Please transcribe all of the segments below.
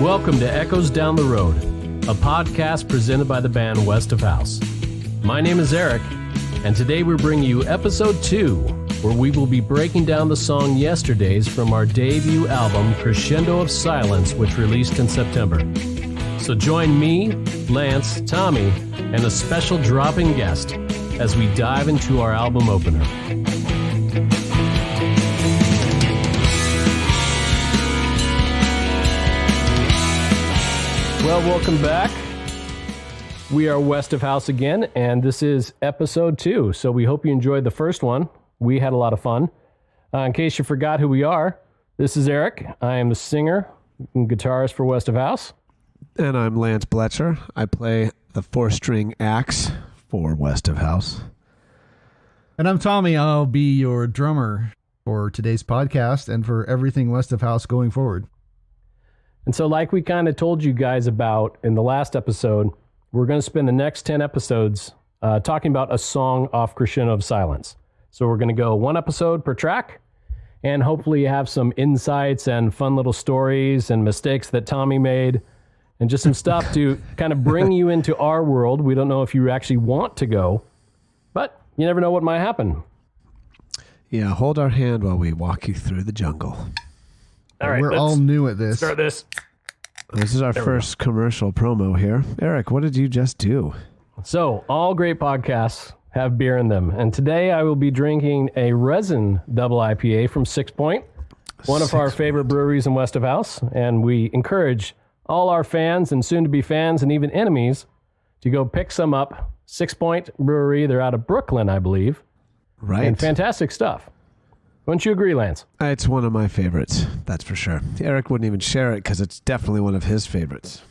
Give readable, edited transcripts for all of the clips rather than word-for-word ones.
Welcome to Echoes Down the Road, a podcast presented by the band West of House. My name is Erick, and today we're bringing you episode 2, where we will be breaking down the song Yesterdays from our debut album Crescendo of Silence, which released in September. So join me, Lance, Tommy, and a special drop-in guest as we dive into our album opener. Well, welcome back. We are West of House again, and this is episode 2. So we hope you enjoyed the first one. We had a lot of fun. In case you forgot who we are, this is Erick. I am the singer and guitarist for West of House. And I'm Lance Bletscher. I play the 4-string axe for West of House. And I'm Tommy. I'll be your drummer for today's podcast and for everything West of House going forward. And so like we kind of told you guys about in the last episode, we're going to spend the next 10 episodes talking about a song off Crescendo of Silence. So we're going to go one episode per track and hopefully have some insights and fun little stories and mistakes that Tommy made and just some stuff to kind of bring you into our world. We don't know if you actually want to go, but you never know what might happen. Yeah, hold our hand while we walk you through the jungle. All right, we're all new at this. Start this. This is our first commercial promo here. Erick, what did you just do? So, all great podcasts have beer in them. And today I will be drinking a resin double IPA from 6 Point, one of our favorite breweries in West of House. And we encourage all our fans and soon-to-be fans and even enemies to go pick some up. 6 Point Brewery, they're out of Brooklyn, I believe. Right. And fantastic stuff. Wouldn't you agree, Lance? It's one of my favorites, that's for sure. Erick wouldn't even share it because it's definitely one of his favorites.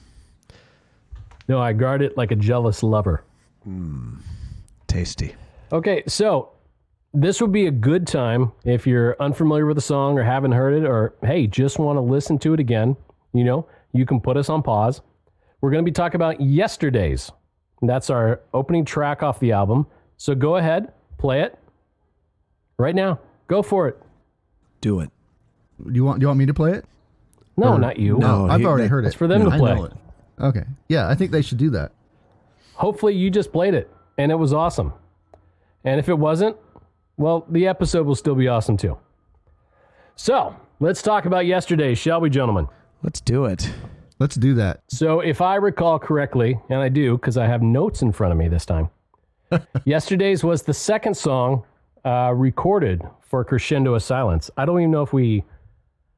No, I guard it like a jealous lover. Tasty. Okay, so this would be a good time if you're unfamiliar with the song or haven't heard it, or hey, just want to listen to it again. You know, you can put us on pause. We're going to be talking about Yesterdays. That's our opening track off the album. So go ahead, play it right now. Go for it. Do it. Do you want me to play it? No, not you. No, I've already heard it. It's for them to play. I know it. Okay. Yeah, I think they should do that. Hopefully you just played it and it was awesome. And if it wasn't, well, the episode will still be awesome too. So let's talk about Yesterday, shall we, gentlemen? Let's do it. Let's do that. So if I recall correctly, and I do because I have notes in front of me this time, Yesterdays was the second song recorded for Crescendo of Silence. I don't even know if we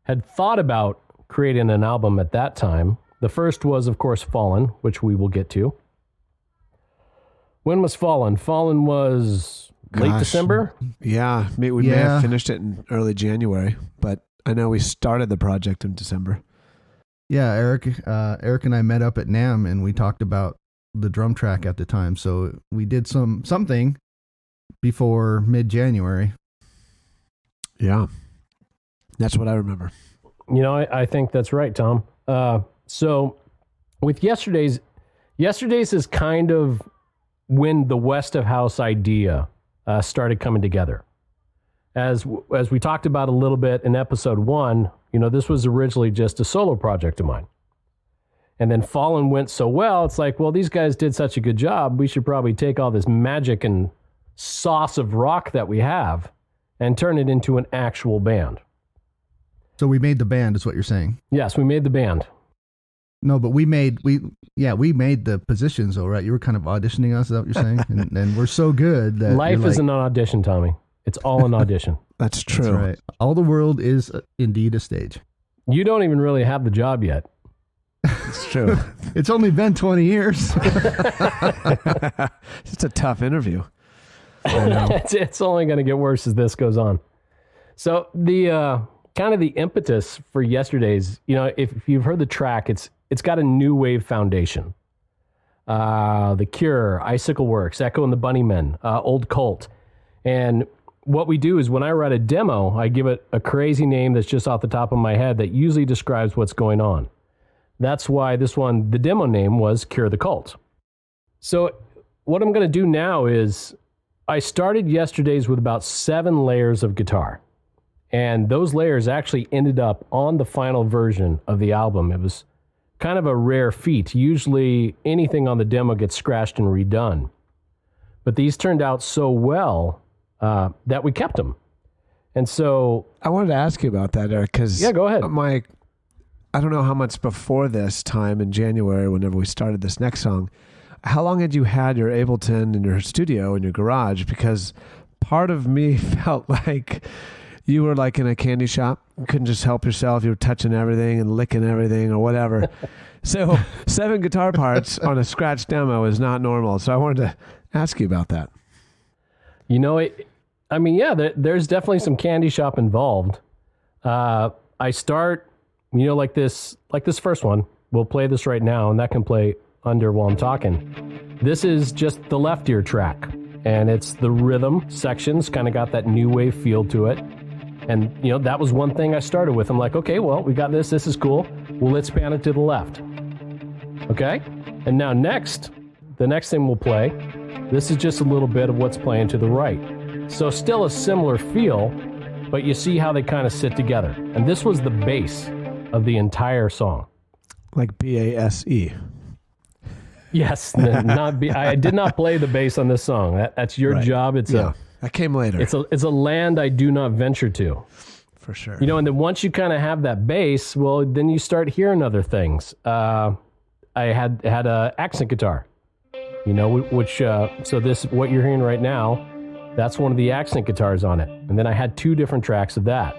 had thought about creating an album at that time. The first was, of course, Fallen, which we will get to. When was Fallen? Fallen was late December? Yeah, we may have finished it in early January, but I know we started the project in December. Yeah, Erick and I met up at NAMM and we talked about the drum track at the time. So we did something before mid-January. Yeah. That's what I remember. You know, I think that's right, Tom. So with Yesterdays is kind of when the West of House idea started coming together. As we talked about a little bit in episode 1, you know, this was originally just a solo project of mine. And then Fallen went so well, it's like, well, these guys did such a good job, we should probably take all this magic and sauce of rock that we have and turn it into an actual band. So we made the band is what you're saying? Yes, we made the band. No, but we made the positions though, right? You were kind of auditioning us, is that what you're saying? and we're so good that life isn't an audition, Tommy. It's all an audition. That's true. That's right. All the world is indeed a stage. You don't even really have the job yet. It's true. It's only been 20 years. It's a tough interview. It's only going to get worse as this goes on. So the kind of the impetus for Yesterdays, you know, if you've heard the track, it's got a new wave foundation. The Cure, Icicle Works, Echo and the Bunnymen, Old Cult. And what we do is when I write a demo, I give it a crazy name that's just off the top of my head that usually describes what's going on. That's why this one, the demo name was Cure the Cult. So what I'm going to do now is I started Yesterdays with about 7 layers of guitar. And those layers actually ended up on the final version of the album. It was kind of a rare feat. Usually anything on the demo gets scratched and redone. But these turned out so well that we kept them. And so I wanted to ask you about that, Eric, because yeah, go ahead. I don't know how much before this time in January, whenever we started this next song, how long had you had your Ableton in your studio, in your garage? Because part of me felt like you were like in a candy shop. You couldn't just help yourself. You were touching everything and licking everything or whatever. So 7 guitar parts on a scratch demo is not normal. So I wanted to ask you about that. You know, there's definitely some candy shop involved. I start, like this first one. We'll play this right now, and that can play under while I'm talking. This is just the left ear track, and it's the rhythm sections, kind of got that new wave feel to it. And, that was one thing I started with. I'm like, okay, well, we got this. This is cool. Well, let's pan it to the left. Okay? And now the next thing we'll play, this is just a little bit of what's playing to the right. So still a similar feel, but you see how they kind of sit together. And this was the bass of the entire song. Like B-A-S-E. Yes, I did not play the bass on this song. That's your job. That came later. It's a land I do not venture to. For sure. And then once you kind of have that bass, well, then you start hearing other things. I had a accent guitar, which so this what you're hearing right now, that's one of the accent guitars on it. And then I had 2 different tracks of that.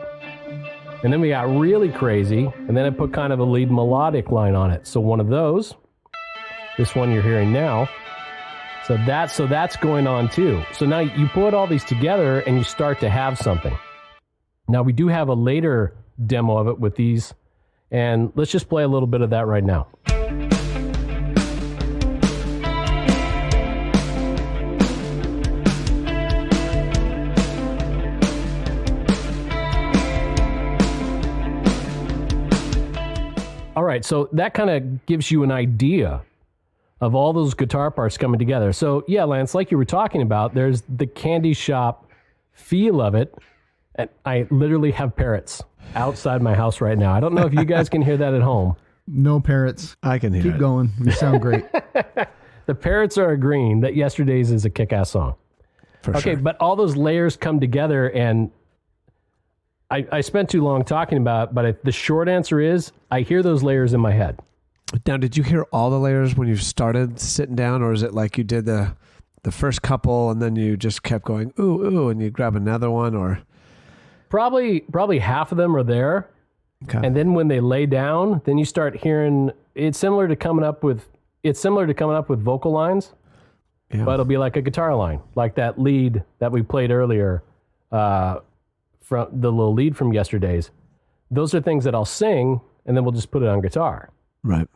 And then we got really crazy, and then I put kind of a lead melodic line on it. So one of those, this one you're hearing now. So that's going on too. So now you put all these together and you start to have something. Now we do have a later demo of it with these, and let's just play a little bit of that right now. All right, so that kind of gives you an idea of all those guitar parts coming together. So yeah, Lance, like you were talking about, there's the candy shop feel of it. And I literally have parrots outside my house right now. I don't know if you guys can hear that at home. No parrots. I can hear it. Keep going. You sound great. The parrots are agreeing that Yesterday's is a kick-ass song. For okay, sure. but all those layers come together, and I spent too long talking about it, but the short answer is I hear those layers in my head. Now, did you hear all the layers when you started sitting down, or is it like you did the first couple and then you just kept going, ooh, ooh, and you grab another one, or? Probably half of them are there. Okay. And then when they lay down, then you start hearing, it's similar to coming up with vocal lines, Yeah. but it'll be like a guitar line, like that lead that we played earlier, from the little lead from Yesterday's. Those are things that I'll sing, and then we'll just put it on guitar. Right.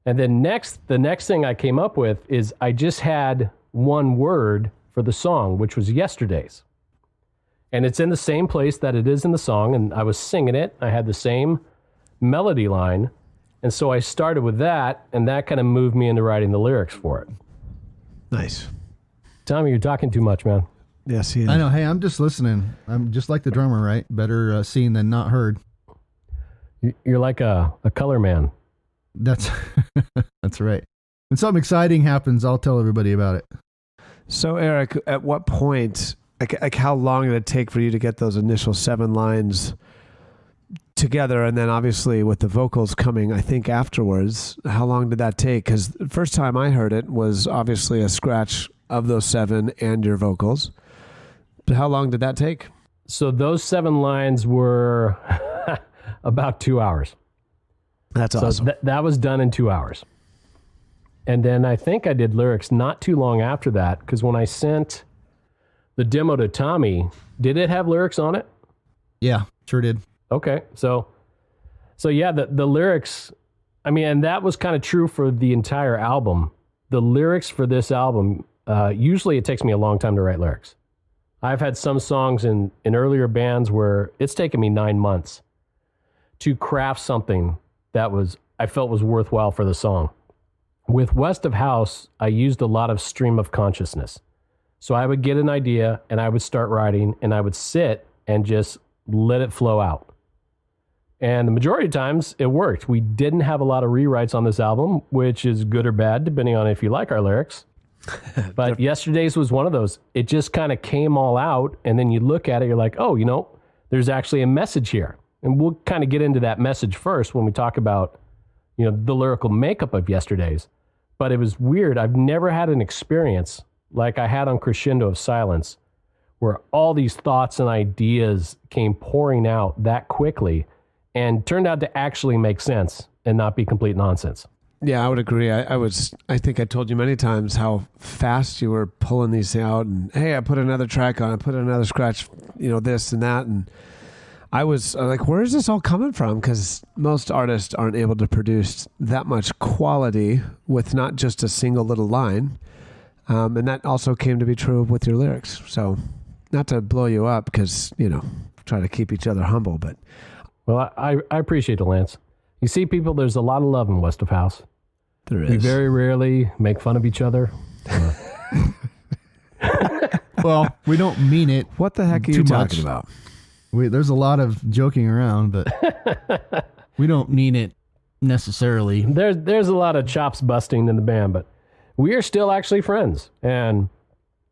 And then the next thing I came up with is I just had one word for the song, which was Yesterday's. And it's in the same place that it is in the song, and I was singing it. I had the same melody line, and so I started with that, and that kind of moved me into writing the lyrics for it. Nice. Tommy, you're talking too much, man. Yes, he is. I know. Hey, I'm just listening. I'm just like the drummer, right? Better seen than not heard. You're like a color man. That's that's right. When something exciting happens, I'll tell everybody about it. So, Eric, at what point, like how long did it take for you to get those initial 7 lines together? And then obviously with the vocals coming, I think afterwards, how long did that take? Because the first time I heard it was obviously a scratch of those 7 and your vocals. But how long did that take? So those 7 lines were about 2 hours. That's awesome. So that was done in 2 hours. And then I think I did lyrics not too long after that, because when I sent the demo to Tommy, did it have lyrics on it? Yeah, sure did. Okay. So yeah, the lyrics, I mean, and that was kind of true for the entire album. The lyrics for this album, usually it takes me a long time to write lyrics. I've had some songs in earlier bands where it's taken me 9 months to craft something that I felt was worthwhile for the song. With West of House, I used a lot of stream of consciousness. So I would get an idea and I would start writing, and I would sit and just let it flow out. And the majority of times it worked. We didn't have a lot of rewrites on this album, which is good or bad, depending on if you like our lyrics. But yesterday's was one of those. It just kind of came all out. And then you look at it, you're like, oh, there's actually a message here. And we'll kind of get into that message first when we talk about, the lyrical makeup of yesterday's. But it was weird. I've never had an experience like I had on Crescendo of Silence, where all these thoughts and ideas came pouring out that quickly and turned out to actually make sense and not be complete nonsense. Yeah, I would agree. I think I told you many times how fast you were pulling these out, and hey, I put another track on, I put another scratch, this and that. And I was like, where is this all coming from? Because most artists aren't able to produce that much quality with not just a single little line. And that also came to be true with your lyrics. So not to blow you up, because, try to keep each other humble, but. Well, I appreciate it, Lance. You see, people, there's a lot of love in West of House. There is. We very rarely make fun of each other. Well, we don't mean it. What the heck are you talking about? There's a lot of joking around, but we don't mean it necessarily. There's a lot of chops busting in the band, but we are still actually friends. And,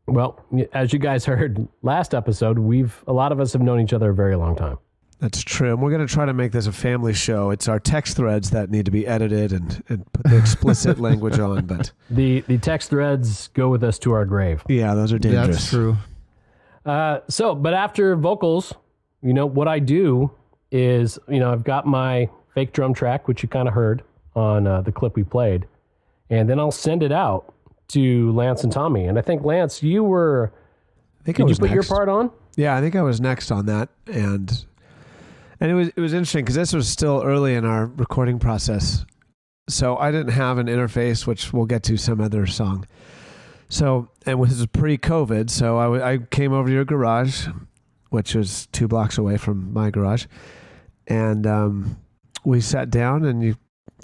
well, as you guys heard last episode, a lot of us have known each other a very long time. That's true. And we're going to try to make this a family show. It's our text threads that need to be edited and put the explicit language on. But the text threads go with us to our grave. Yeah, those are dangerous. That's true. But after vocals, what I do is, I've got my fake drum track, which you kind of heard on the clip we played. And then I'll send it out to Lance and Tommy. And I think, Lance, did you put your part on? Yeah, I think I was next on that. And it was interesting because this was still early in our recording process. So I didn't have an interface, which we'll get to some other song. So, and this was pre-COVID. So I came over to your garage, which was 2 blocks away from my garage. And we sat down and you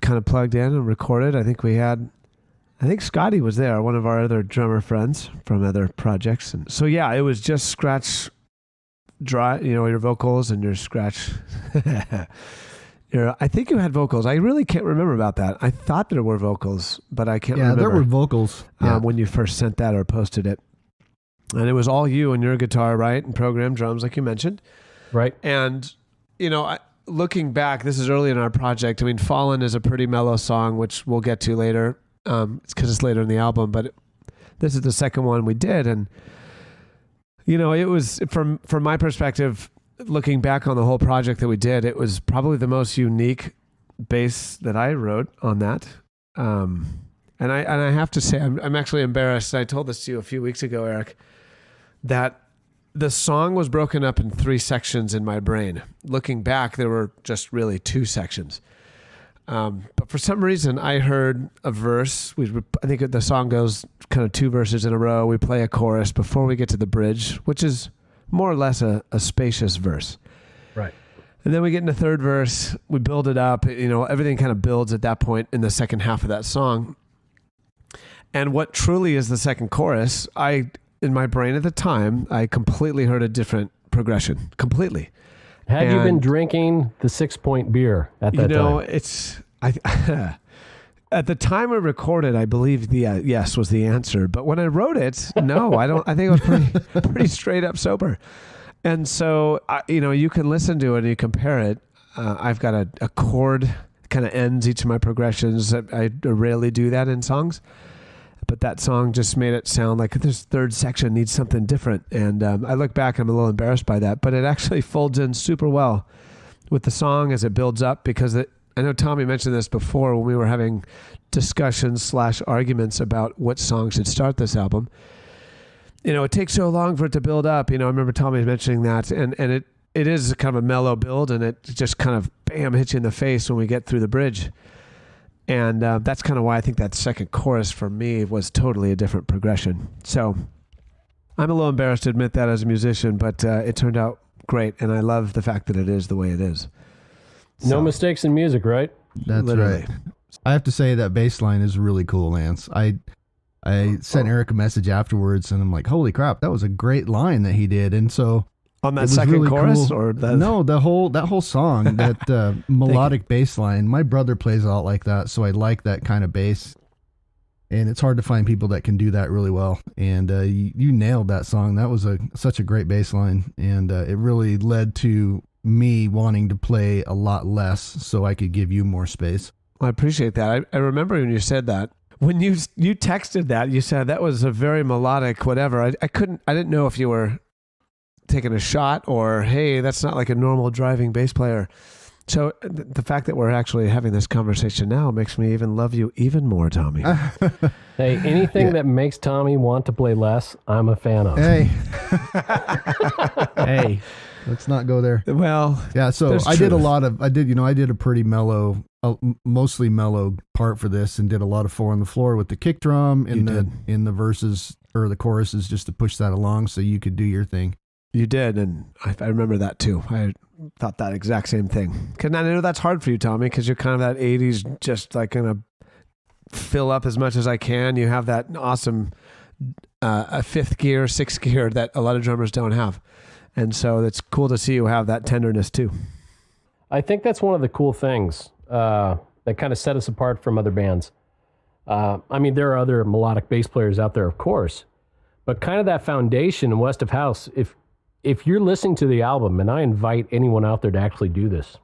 kind of plugged in and recorded. I think Scotty was there, one of our other drummer friends from other projects. And so, yeah, it was just scratch dry, your vocals and your scratch. I think you had vocals. I really can't remember about that. I thought there were vocals, but I can't remember. Yeah, there were vocals. When you first sent that or posted it. And it was all you and your guitar, right? And programmed drums, like you mentioned. Right. And, looking back, this is early in our project. I mean, Fallen is a pretty mellow song, which we'll get to later. It's because it's later in the album, but this is the second one we did. And, it was, from my perspective, looking back on the whole project that we did, it was probably the most unique bass that I wrote on that. And I have to say, I'm actually embarrassed. I told this to you a few weeks ago, Eric, that the song was broken up in 3 sections in my brain. Looking back, there were just really 2 sections. But for some reason, I heard a verse. I think the song goes kind of 2 verses in a row. We play a chorus before we get to the bridge, which is more or less a spacious verse. Right. And then we get in the 3rd verse. We build it up. Everything kind of builds at that point in the second half of that song. And what truly is the second chorus, in my brain at the time, I completely heard a different progression. Completely. Had you been drinking the 6-point beer at that time? At the time we recorded, I believe the yes was the answer. But when I wrote it, no, I don't. I think it was pretty straight up sober. And so, you can listen to it and you compare it. I've got a chord kind of ends each of my progressions. I rarely do that in songs. But that song just made it sound like this 3rd section needs something different. And I look back, I'm a little embarrassed by that. But it actually folds in super well with the song as it builds up, because I know Tommy mentioned this before when we were having discussions / arguments about what song should start this album. It takes so long for it to build up. I remember Tommy mentioning that. And it is kind of a mellow build, and it just kind of, bam, hits you in the face when we get through the bridge. And that's kind of why I think that second chorus for me was totally a different progression. So I'm a little embarrassed to admit that as a musician, but it turned out great. And I love the fact that it is the way it is. No mistakes in music, right? That's literally right. I have to say that bass line is really cool, Lance. I sent Eric a message afterwards, and I'm like, holy crap, that was a great line that he did. And so On that it was second really chorus, cool. or that? No, that whole song, that melodic bass line. My brother plays a lot like that, so I like that kind of bass. And it's hard to find people that can do that really well. And you nailed that song. That was such a great bass line, and it really led to me wanting to play a lot less so I could give you more space. I appreciate that. I remember when you said that. When you texted that, you said that was a very melodic whatever. I didn't know if you were taking a shot or, hey, that's not like a normal driving bass player. So the fact that we're actually having this conversation now makes me even love you even more, Tommy. Hey, anything that makes Tommy want to play less, I'm a fan of. Hey. Hey, let's not go there. Well, yeah, so I did a pretty mellow, mostly mellow part for this, and did a lot of 4 on the floor with the kick drum in the verses or the choruses, just to push that along so you could do your thing. You did, and I remember that too. I thought that exact same thing. Because I know that's hard for you, Tommy, because you're kind of that 80s, just like going to fill up as much as I can. You have that awesome a 5th gear, 6th gear that a lot of drummers don't have. And so it's cool to see you have that tenderness too. I think that's one of the cool things that kind of set us apart from other bands. I mean, there are other melodic bass players out there, of course, but kind of that foundation in West of House, if you're listening to the album, and I invite anyone out there to actually do this,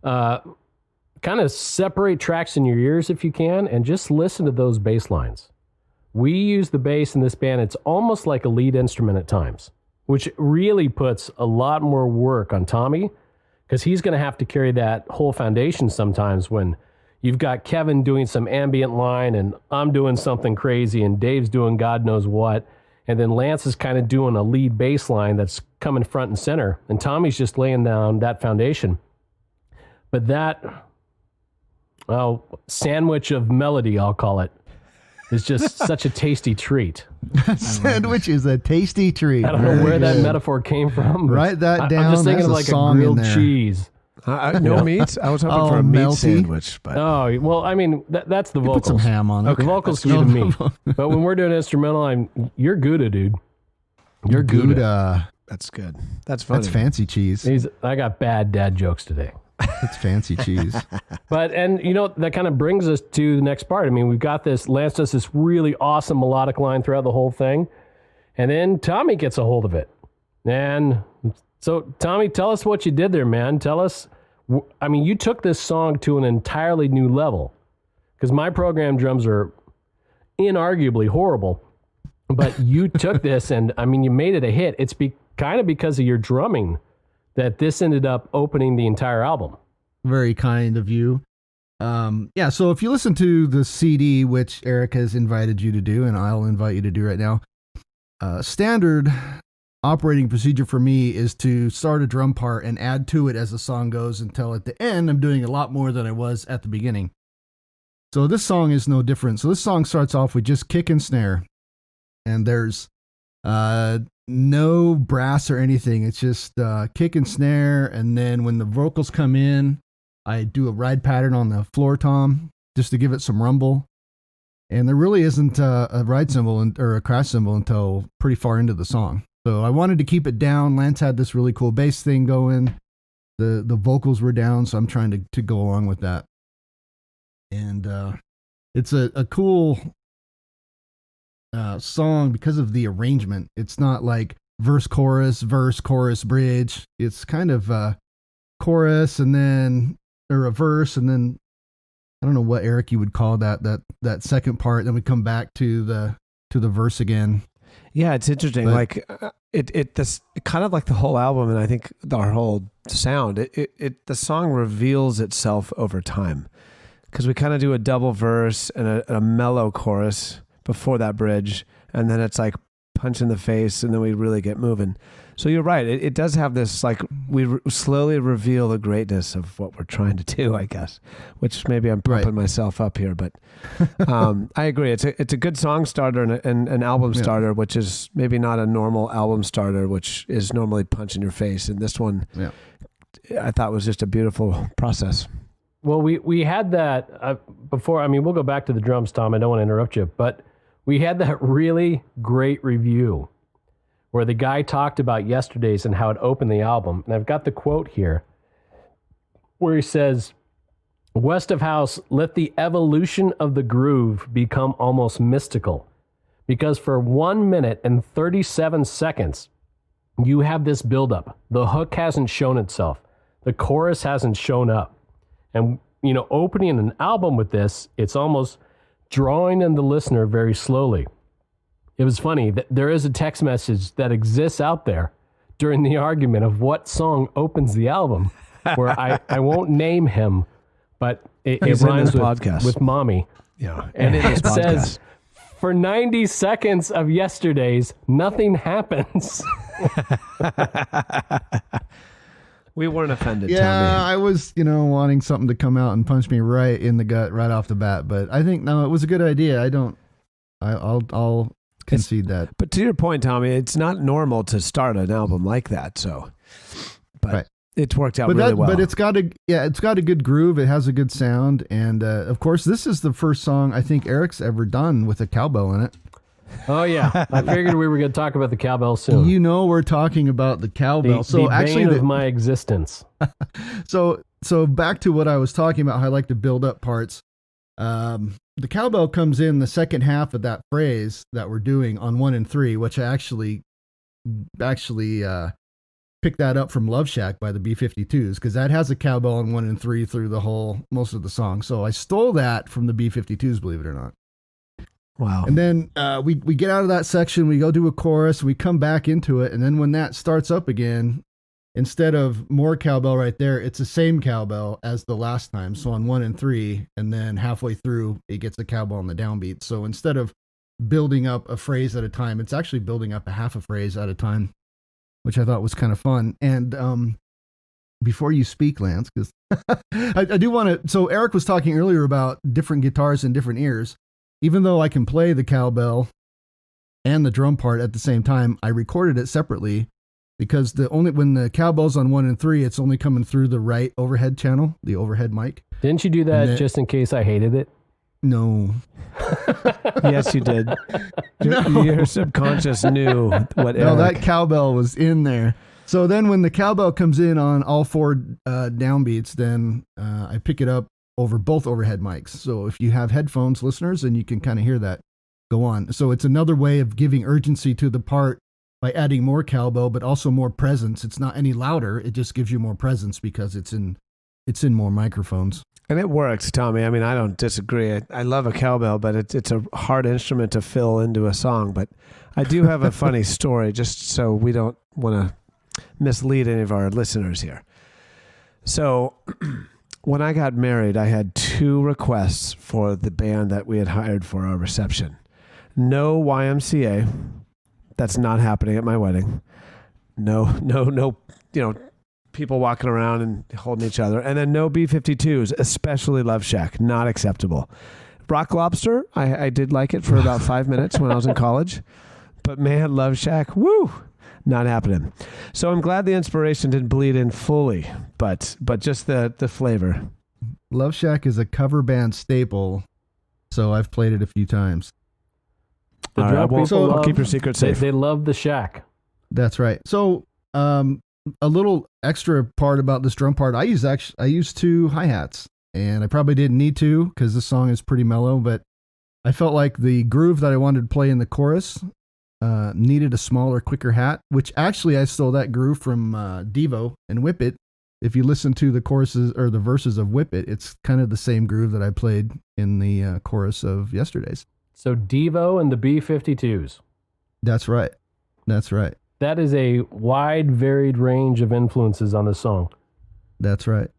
kind of separate tracks in your ears if you can, and just listen to those bass lines. We use the bass in this band. It's almost like a lead instrument at times, which really puts a lot more work on Tommy, because he's going to have to carry that whole foundation sometimes when you've got Kevin doing some ambient line, and I'm doing something crazy, and Dave's doing God knows what. And then Lance is kind of doing a lead bass line that's coming front and center. And Tommy's just laying down that foundation. But that sandwich of melody, I'll call it, is just such a tasty treat. Sandwich is a tasty treat. I don't know where that metaphor came from. Write that down. I'm just thinking of like a grilled cheese. No meat? I was hoping for a meat sandwich. But. Oh, well, I mean, that's the vocals. Put some ham on it. Okay. The vocals can be the meat. But when we're doing instrumental, you're Gouda, dude. You're Gouda. That's good. That's funny. That's fancy cheese. I got bad dad jokes today. It's fancy cheese. And that kind of brings us to the next part. I mean, we've got this, Lance does this really awesome melodic line throughout the whole thing. And then Tommy gets a hold of it. And so, Tommy, tell us what you did there, man. Tell us, I mean, you took this song to an entirely new level, because my program drums are inarguably horrible, but you took this and, I mean, you made it a hit. It's kind of because of your drumming that this ended up opening the entire album. Very kind of you. Yeah, so if you listen to the CD, which Erick has invited you to do, and I'll invite you to do right now, standard operating procedure for me is to start a drum part and add to it as the song goes until at the end I'm doing a lot more than I was at the beginning. So this song is no different. So this song starts off with just kick and snare, and there's no brass or anything. It's just kick and snare, and then when the vocals come in, I do a ride pattern on the floor tom just to give it some rumble. And there really isn't a ride cymbal or a crash cymbal until pretty far into the song. So I wanted to keep it down. Lance had this really cool bass thing going. The vocals were down, so I'm trying to go along with that. And it's a cool song because of the arrangement. It's not like verse, chorus, bridge. It's kind of chorus and then or a verse, and then I don't know what, Erick, you would call that second part. Then we come back to the verse again. Yeah, it's interesting. But, like this kind of like the whole album, and I think our whole sound. The song reveals itself over time, because we kind of do a double verse and a mellow chorus before that bridge, and then it's like punch in the face, and then we really get moving. So you're right. It does have this, like, we slowly reveal the greatness of what we're trying to do, I guess, which maybe I'm pumping myself up here, but I agree. It's a good song starter and an album starter, which is maybe not a normal album starter, which is normally punch in your face. And this one, I thought was just a beautiful process. Well, we had that before. I mean, we'll go back to the drums, Tom. I don't want to interrupt you, but we had that really great review where the guy talked about Yesterday's and how it opened the album. And I've got the quote here where he says, West of House, let the evolution of the groove become almost mystical. Because for 1 minute and 37 seconds, you have this buildup. The hook hasn't shown itself. The chorus hasn't shown up. And, opening an album with this, it's almost drawing in the listener very slowly. It was funny that there is a text message that exists out there during the argument of what song opens the album, where I won't name him, but it rhymes with mommy. Yeah. And in it says, for 90 seconds of Yesterday's, nothing happens. We weren't offended, Yeah, Tommy. I was, wanting something to come out and punch me right in the gut right off the bat. But I think, no, it was a good idea. I'll concede that. But to your point, Tommy, it's not normal to start an album like that. So, but Right. it's worked out really well. But it's got a good groove. It has a good sound. And of course, this is the first song I think Erick's ever done with a cowbell in it. Oh, yeah. I figured we were going to talk about the cowbell soon. We're talking about the cowbell. The bane of my existence. So back to what I was talking about, how I like to build up parts. The cowbell comes in the second half of that phrase that we're doing on 1 and 3, which I actually picked that up from Love Shack by the B-52s, because that has a cowbell on 1 and 3 through most of the song. So I stole that from the B-52s, believe it or not. Wow. And then we get out of that section, we go do a chorus, we come back into it, and then when that starts up again, instead of more cowbell right there, it's the same cowbell as the last time. So on 1 and 3, and then halfway through, it gets the cowbell on the downbeat. So instead of building up a phrase at a time, it's actually building up a half a phrase at a time, which I thought was kind of fun. And before you speak, Lance, because I do want to, so Erick was talking earlier about different guitars and different ears. Even though I can play the cowbell and the drum part at the same time, I recorded it separately because when the cowbell's on 1 and 3, it's only coming through the right overhead channel, the overhead mic. Didn't you do that just in case I hated it? No. Yes, you did. Your subconscious knew what. No, that cowbell was in there. So then when the cowbell comes in on all 4 downbeats, then I pick it up over both overhead mics. So if you have headphones, listeners, and you can kind of hear that go on. So it's another way of giving urgency to the part by adding more cowbell, but also more presence. It's not any louder. It just gives you more presence because it's in more microphones. And it works, Tommy. I mean, I don't disagree. I love a cowbell, but it's a hard instrument to fill into a song. But I do have a funny story, just so we don't want to mislead any of our listeners here. So when I got married, I had 2 requests for the band that we had hired for our reception. No YMCA. That's not happening at my wedding. No, people walking around and holding each other. And then no B-52s, especially Love Shack. Not acceptable. Rock Lobster, I did like it for about 5 minutes when I was in college. But man, Love Shack, woo! Not happening. So I'm glad the inspiration didn't bleed in fully, but just the flavor. Love Shack is a cover band staple, so I've played it a few times. I'll keep your secret safe. They love the Shack. That's right. So a little extra part about this drum part, I used 2 hi-hats, and I probably didn't need to because this song is pretty mellow, but I felt like the groove that I wanted to play in the chorus needed a smaller, quicker hat, which actually I stole that groove from Devo and Whip It. If you listen to the choruses or the verses of Whip It, it's kind of the same groove that I played in the chorus of Yesterday's. So Devo and the B-52s. That's right. That's right. That is a wide, varied range of influences on this song. That's right.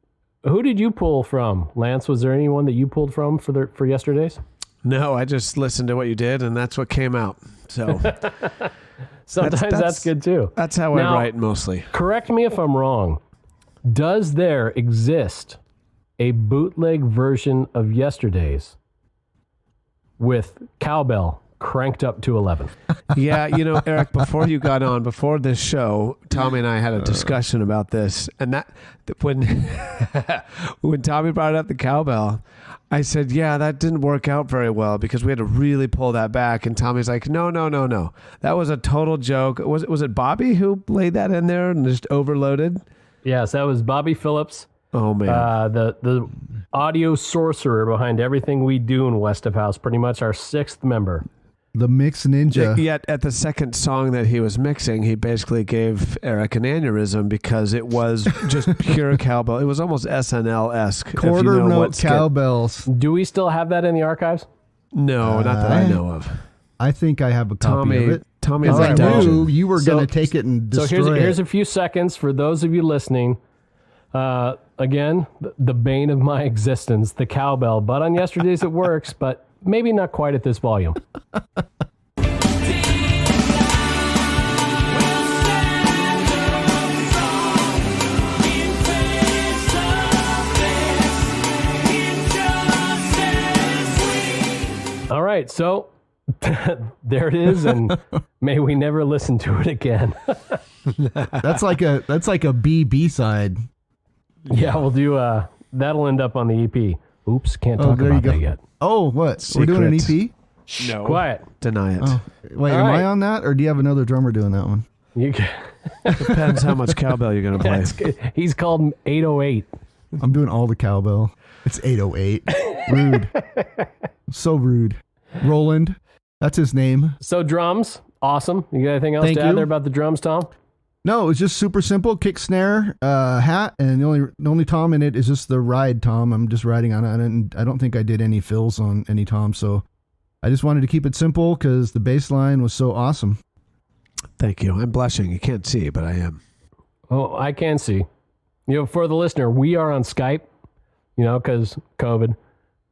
Who did you pull from, Lance? Was there anyone that you pulled from for Yesterday's? No, I just listened to what you did, and that's what came out. So sometimes that's good too. That's how I write mostly. Correct me if I'm wrong. Does there exist a bootleg version of Yesterday's with cowbell cranked up to 11. Yeah, Eric, before you got on, before this show, Tommy and I had a discussion about this. And that when when Tommy brought up the cowbell, I said, yeah, that didn't work out very well because we had to really pull that back. And Tommy's like, no. That was a total joke. Was it Bobby who laid that in there and just overloaded? Yes, that was Bobby Phillips. Oh, man. The audio sorcerer behind everything we do in West of House, pretty much our sixth member. The mix ninja. Yet at the second song that he was mixing, he basically gave Eric an aneurysm because it was just pure cowbell. It was almost SNL-esque. Quarter note cowbells. Do we still have that in the archives? No, not that I know of. I think I have a copy of it. Tommy, I knew you were going to take it and destroy so here's a few seconds for those of you listening. Again, the bane of my existence, the cowbell. But on yesterdays it works, but maybe not quite at this volume. All right, so there it is, and may we never listen to it again. That's like a B side. Yeah, we'll do. That'll end up on the EP. Oops, can't talk about that yet. Oh, what? Secret. We're doing an EP? No, quiet. Deny it. Oh, wait, am I on that, or do you have another drummer doing that one? Depends how much cowbell you're going to play. He's called 808. I'm doing all the cowbell. It's 808. Rude. So rude. Roland. That's his name. So drums, awesome. You got anything else to add there about the drums, Tom? No, it's just super simple. Kick, snare, hat, and the only tom in it is just the ride tom. I'm just riding on it, and I don't think I did any fills on any tom, so I just wanted to keep it simple because the bass line was so awesome. Thank you. I'm blushing. You can't see, but I am. Oh, I can see. For the listener, we are on Skype, because COVID,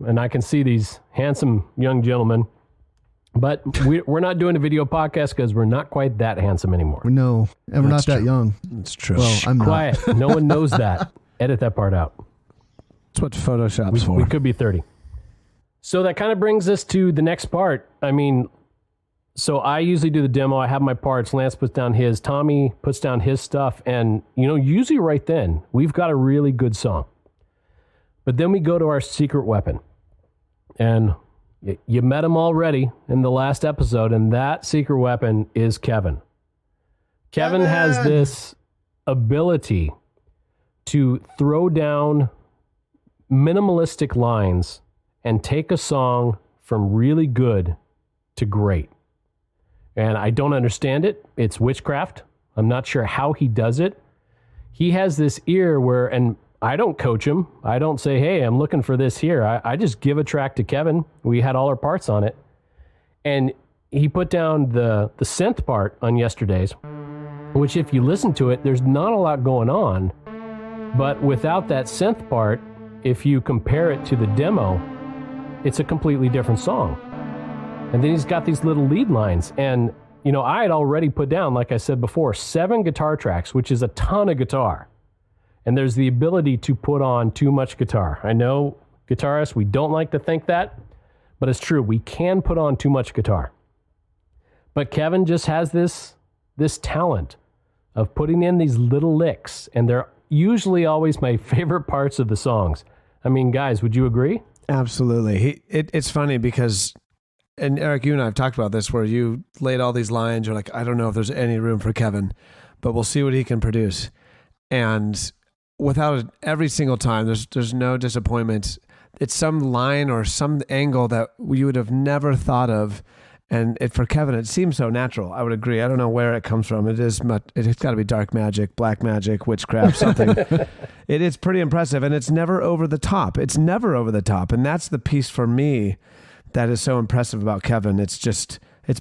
and I can see these handsome young gentlemen. But we're not doing a video podcast because we're not quite that handsome anymore. No, and we're not that young. It's true. Well, I'm quiet. not. No one knows that. Edit that part out. That's what Photoshop's for. We could be 30. So that kind of brings us to the next part. So I usually do the demo. I have my parts. Lance puts down his. Tommy puts down his stuff. And, usually right then, we've got a really good song. But then we go to our secret weapon. And you met him already in the last episode, and that secret weapon is Kevin. Kevin has this ability to throw down minimalistic lines and take a song from really good to great. And I don't understand it. It's witchcraft. I'm not sure how he does it. He has this ear where, and I don't coach him. I don't say, hey, I'm looking for this here. I just give a track to Kevin. We had all our parts on it. And he put down the synth part on yesterday's, which if you listen to it, there's not a lot going on. But without that synth part, if you compare it to the demo, it's a completely different song. And then he's got these little lead lines. And, I had already put down, like I said before, 7 guitar tracks, which is a ton of guitar. And there's the ability to put on too much guitar. I know guitarists, we don't like to think that, but it's true. We can put on too much guitar. But Kevin just has this talent of putting in these little licks, and they're usually always my favorite parts of the songs. Guys, would you agree? Absolutely. It's funny because, and Eric, you and I have talked about this, where you laid all these lines. You're like, I don't know if there's any room for Kevin, but we'll see what he can produce. And without it, every single time, there's no disappointment. It's some line or some angle that you would have never thought of. And for Kevin, it seems so natural. I would agree. I don't know where it comes from. It's got to be dark magic, black magic, witchcraft, something. It is pretty impressive, and it's never over the top. It's never over the top. And that's the piece for me that is so impressive about Kevin. It's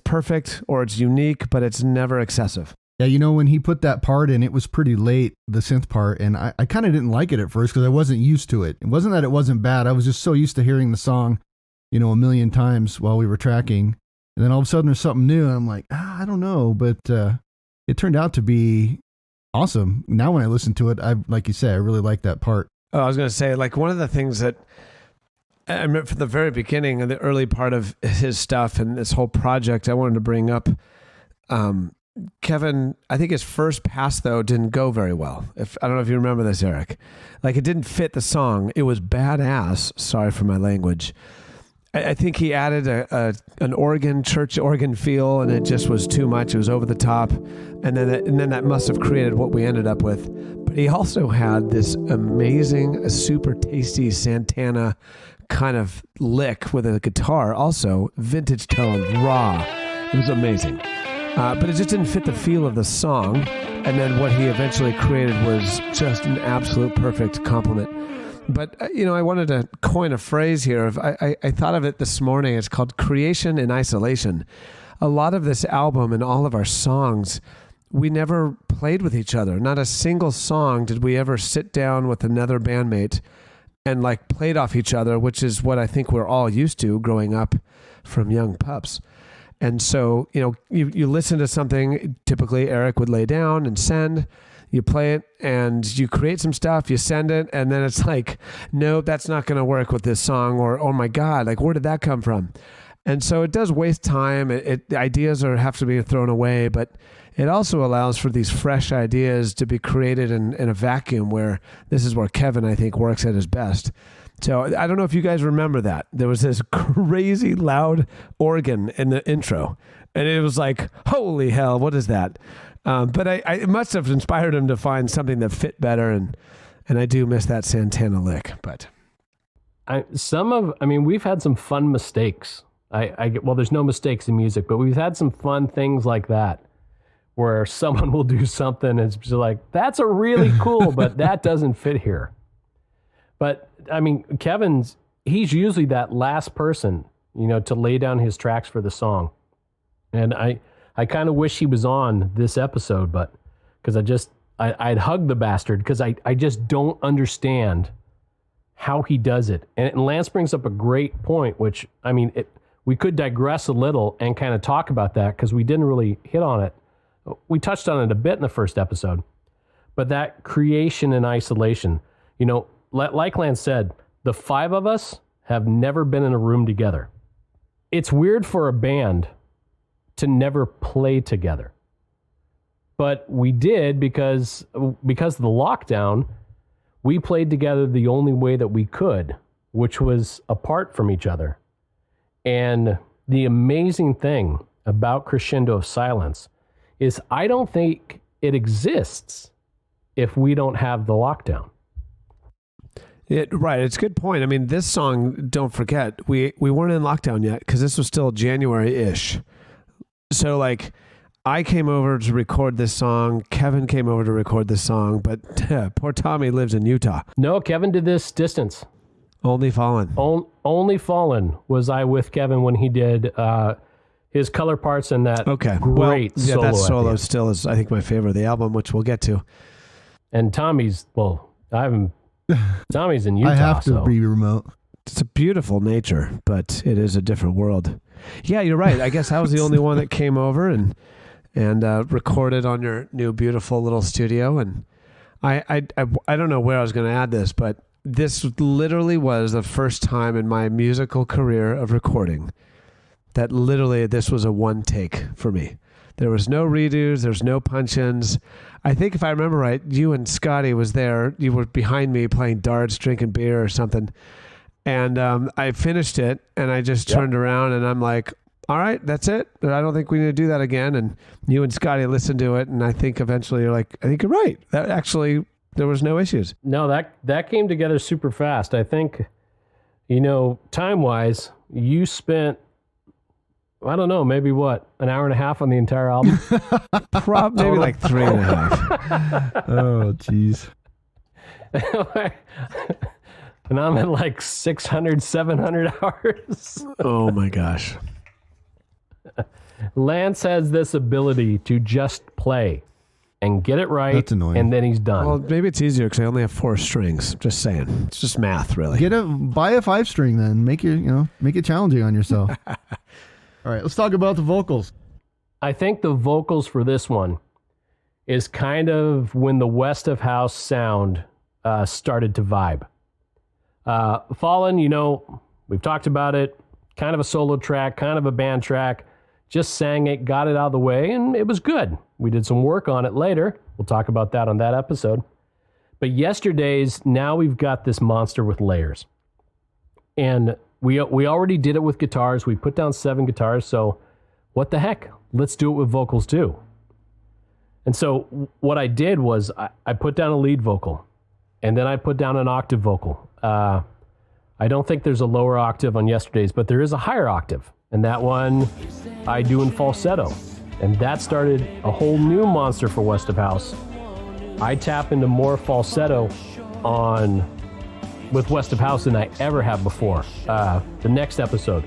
perfect, or it's unique, but it's never excessive. Yeah, when he put that part in, it was pretty late, the synth part, and I kind of didn't like it at first because I wasn't used to it. It wasn't that it wasn't bad. I was just so used to hearing the song, a million times while we were tracking. And then all of a sudden there's something new, and I'm like, I don't know. But it turned out to be awesome. Now when I listen to it, like you say, I really like that part. Oh, I was going to say, like, one of the things that I remember from the very beginning and the early part of his stuff and this whole project, I wanted to bring up Kevin. I think his first pass though didn't go very well. I don't know if you remember this, Eric. Like it didn't fit the song. It was badass. Sorry for my language. I think he added an church organ feel, and it just was too much. It was over the top, and then that must have created what we ended up with. But he also had this amazing, super tasty Santana kind of lick with a guitar, also vintage tone, raw. It was amazing, but it just didn't fit the feel of the song. And then what he eventually created was just an absolute perfect complement. But, I wanted to coin a phrase here. I thought of it this morning. It's called creation in isolation. A lot of this album and all of our songs, we never played with each other. Not a single song did we ever sit down with another bandmate and like played off each other, which is what I think we're all used to growing up from young pups. And so, you listen to something, typically Eric would lay down and send. You play it and you create some stuff, you send it, and then it's like, nope, that's not going to work with this song, or, oh my God, like where did that come from? And so it does waste time. Ideas have to be thrown away, but it also allows for these fresh ideas to be created in a vacuum where this is where Kevin, I think, works at his best. So I don't know if you guys remember that. There was this crazy loud organ in the intro, and it was like, holy hell, what is that? But it must have inspired him to find something that fit better, and I do miss that Santana lick. But we've had some fun mistakes. Well, there's no mistakes in music, but we've had some fun things like that, where someone will do something and it's just like, that's a really cool, but that doesn't fit here. But he's usually that last person, to lay down his tracks for the song, and I kind of wish he was on this episode, but because I'd hug the bastard because I just don't understand how he does it. And Lance brings up a great point, which, we could digress a little and kind of talk about that because we didn't really hit on it. We touched on it a bit in the first episode, but that creation in isolation, like Lance said, the five of us have never been in a room together. It's weird for a band to never play together. But we did because of the lockdown, we played together the only way that we could, which was apart from each other. And the amazing thing about Crescendo of Silence is I don't think it exists if we don't have the lockdown. Right. It's a good point. This song, don't forget, we weren't in lockdown yet because this was still January-ish. So like I came over to record this song. Kevin came over to record this song, but poor Tommy lives in Utah. No, Kevin did this distance. Only Fallen. Only Fallen was I with Kevin when he did his color parts and that great solo. Yeah, that solo still is, I think, my favorite of the album, which we'll get to. And Tommy's in Utah. I have to be remote. It's a beautiful nature, but it is a different world. Yeah, you're right. I guess I was the only one that came over and recorded on your new beautiful little studio. And I don't know where I was going to add this, but this literally was the first time in my musical career of recording that literally this was a one take for me. There was no redos. There's no punch-ins. I think if I remember right, you and Scotty was there. You were behind me playing darts, drinking beer or something. And I finished it, and I just turned around, and I'm like, all right, that's it. I don't think we need to do that again. And you and Scotty listened to it, and I think eventually you're like, I think you're right. That actually, there was no issues. No, that came together super fast. I think, time-wise, you spent, I don't know, maybe what, an hour and a half on the entire album? Maybe like 3.5. Oh, jeez. And I'm at like 600, 700 hours. Oh my gosh. Lance has this ability to just play and get it right. That's annoying. And then he's done. Well, maybe it's easier because I only have 4 strings. Just saying. It's just math, really. Buy a 5-string then. Make it challenging on yourself. All right, let's talk about the vocals. I think the vocals for this one is kind of when the West of House sound started to vibe. Fallen, We've talked about it, kind of a solo track, kind of a band track. Just sang it, got it out of the way, and it was good. We did some work on it later. We'll talk about that on that episode. But yesterday's, now we've got this monster with layers. And we already did it with guitars. We put down 7 guitars, so what the heck? Let's do it with vocals too. And so what I did was I put down a lead vocal, and then I put down an octave vocal. I don't think there's a lower octave on yesterday's, but there is a higher octave. And that one I do in falsetto. And that started a whole new monster for West of House. I tap into more falsetto with West of House than I ever have before. The next episode,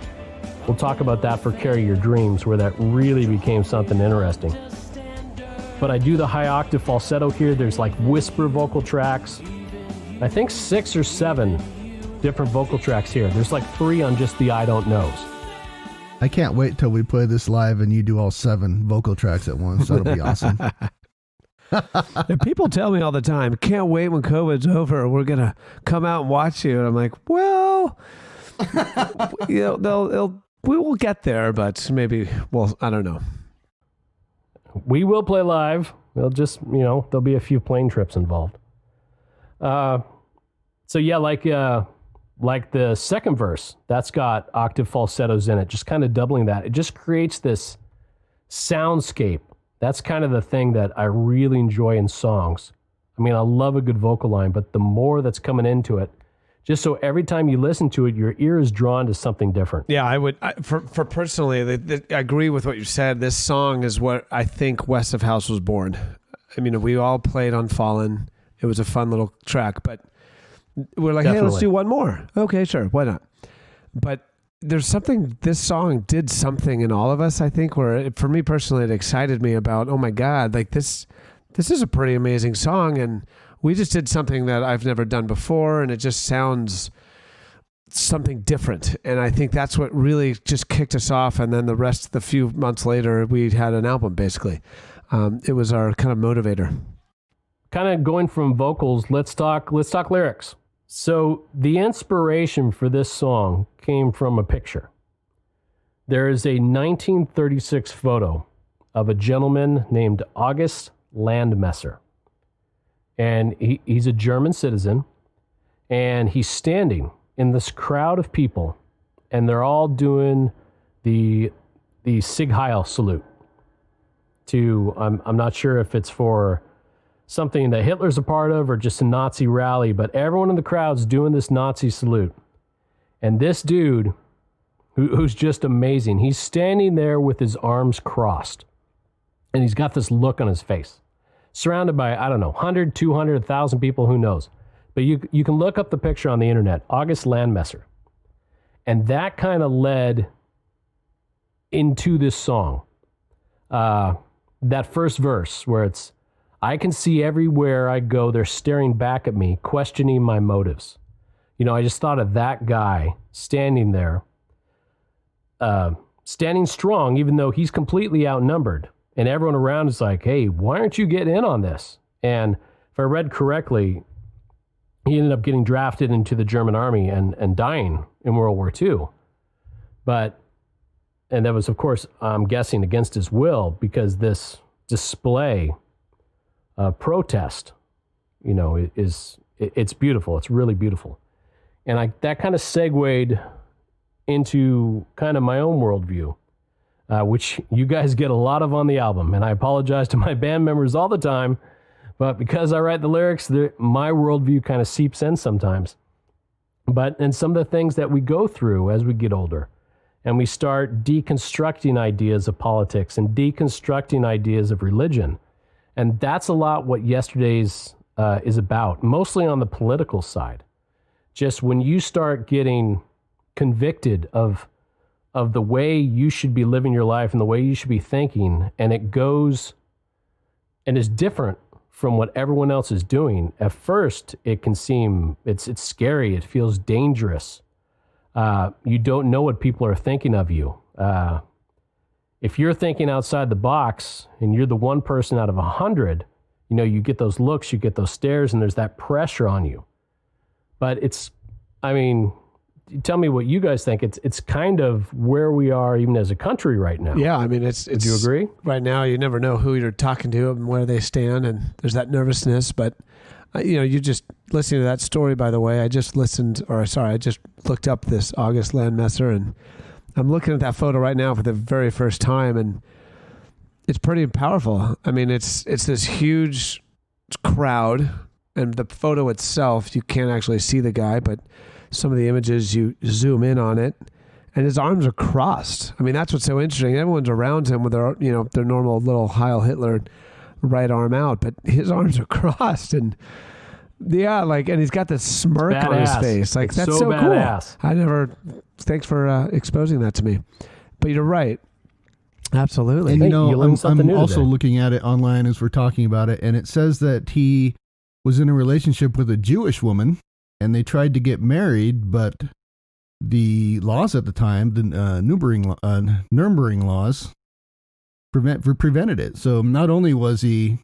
we'll talk about that for Carry Your Dreams, where that really became something interesting. But I do the high octave falsetto here. There's like whisper vocal tracks. I think 6 or 7 different vocal tracks here. There's like 3 on just the I Don't Knows. I can't wait till we play this live and you do all 7 vocal tracks at once. That'll be awesome. And people tell me all the time, can't wait when COVID's over. We're going to come out and watch you. And I'm like, well, we will get there, but maybe, well, I don't know. We will play live. We'll just, there'll be a few plane trips involved. So yeah, like the second verse, that's got octave falsettos in it, just kind of doubling that. It just creates this soundscape. That's kind of the thing that I really enjoy in songs. I mean, I love a good vocal line, but the more that's coming into it, just so every time you listen to it, your ear is drawn to something different. Yeah, for personally, I agree with what you said. This song is what I think West of House was born. I mean, we all played on Fallen. It was a fun little track, but we're like, Definitely. Hey, let's do one more. Okay, sure. Why not? But there's something, this song did something in all of us, I think, where for me personally, it excited me about, oh my God, like this is a pretty amazing song. And we just did something that I've never done before. And it just sounds something different. And I think that's what really just kicked us off. And then the few months later, we had an album basically. It was our kind of motivator. Kind of going from vocals, let's talk lyrics. So the inspiration for this song came from a picture. There is a 1936 photo of a gentleman named August Landmesser. And he's a German citizen, and he's standing in this crowd of people, and they're all doing the Sieg Heil salute. I'm not sure if it's for something that Hitler's a part of or just a Nazi rally, but everyone in the crowd's doing this Nazi salute. And this dude, who's just amazing, he's standing there with his arms crossed. And he's got this look on his face, surrounded by, 100, 200, 1,000 people, who knows. But you can look up the picture on the internet, August Landmesser. And that kind of led into this song. That first verse where it's, I can see everywhere I go, they're staring back at me, questioning my motives. I just thought of that guy standing there, standing strong, even though he's completely outnumbered. And everyone around is like, hey, why aren't you getting in on this? And if I read correctly, he ended up getting drafted into the German army and dying in World War II. And that was, of course, I'm guessing against his will, because this display protest, it's beautiful. It's really beautiful. And that kind of segued into kind of my own worldview, which you guys get a lot of on the album. And I apologize to my band members all the time, but because I write the lyrics, my worldview kind of seeps in sometimes. And some of the things that we go through as we get older, and we start deconstructing ideas of politics and deconstructing ideas of religion. And that's a lot what yesterday's is about, mostly on the political side. Just when you start getting convicted of the way you should be living your life and the way you should be thinking, and it goes and is different from what everyone else is doing, at first it can seem, it's scary, it feels dangerous. You don't know what people are thinking of you. If you're thinking outside the box and you're the one person out of 100, you get those looks, you get those stares, and there's that pressure on you. But tell me what you guys think. It's kind of where we are even as a country right now. Yeah, I mean, it's. Do you agree? Right now, you never know who you're talking to and where they stand, and there's that nervousness. But you just listening to that story. By the way, I just looked up this August Landmesser, and I'm looking at that photo right now for the very first time, and it's pretty powerful. I mean, it's this huge crowd, and the photo itself, you can't actually see the guy, but some of the images, you zoom in on it, and his arms are crossed. I mean, that's what's so interesting. Everyone's around him with their normal little Heil Hitler right arm out, but his arms are crossed, and and he's got this smirk on his face. Like, that's so badass. Cool. Thanks for exposing that to me. But you're right. Absolutely. And I'm also today. looking at it online as we're talking about it, and it says that he was in a relationship with a Jewish woman, and they tried to get married, but the laws at the time, the Nuremberg laws, prevented it. So not only was he,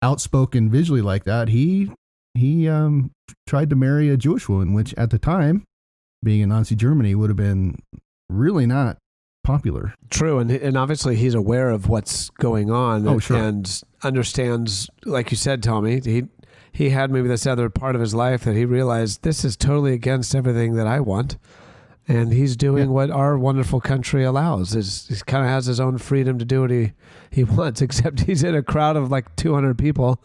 outspoken visually like that, he tried to marry a Jewish woman, which at the time, being in Nazi Germany, would have been really not popular. True, and obviously he's aware of what's going on. Oh, sure. And understands, like you said, Tommy, he had maybe this other part of his life that he realized this is totally against everything that I want. And he's doing what our wonderful country allows. He kind of has his own freedom to do what he wants, except he's in a crowd of like 200 people.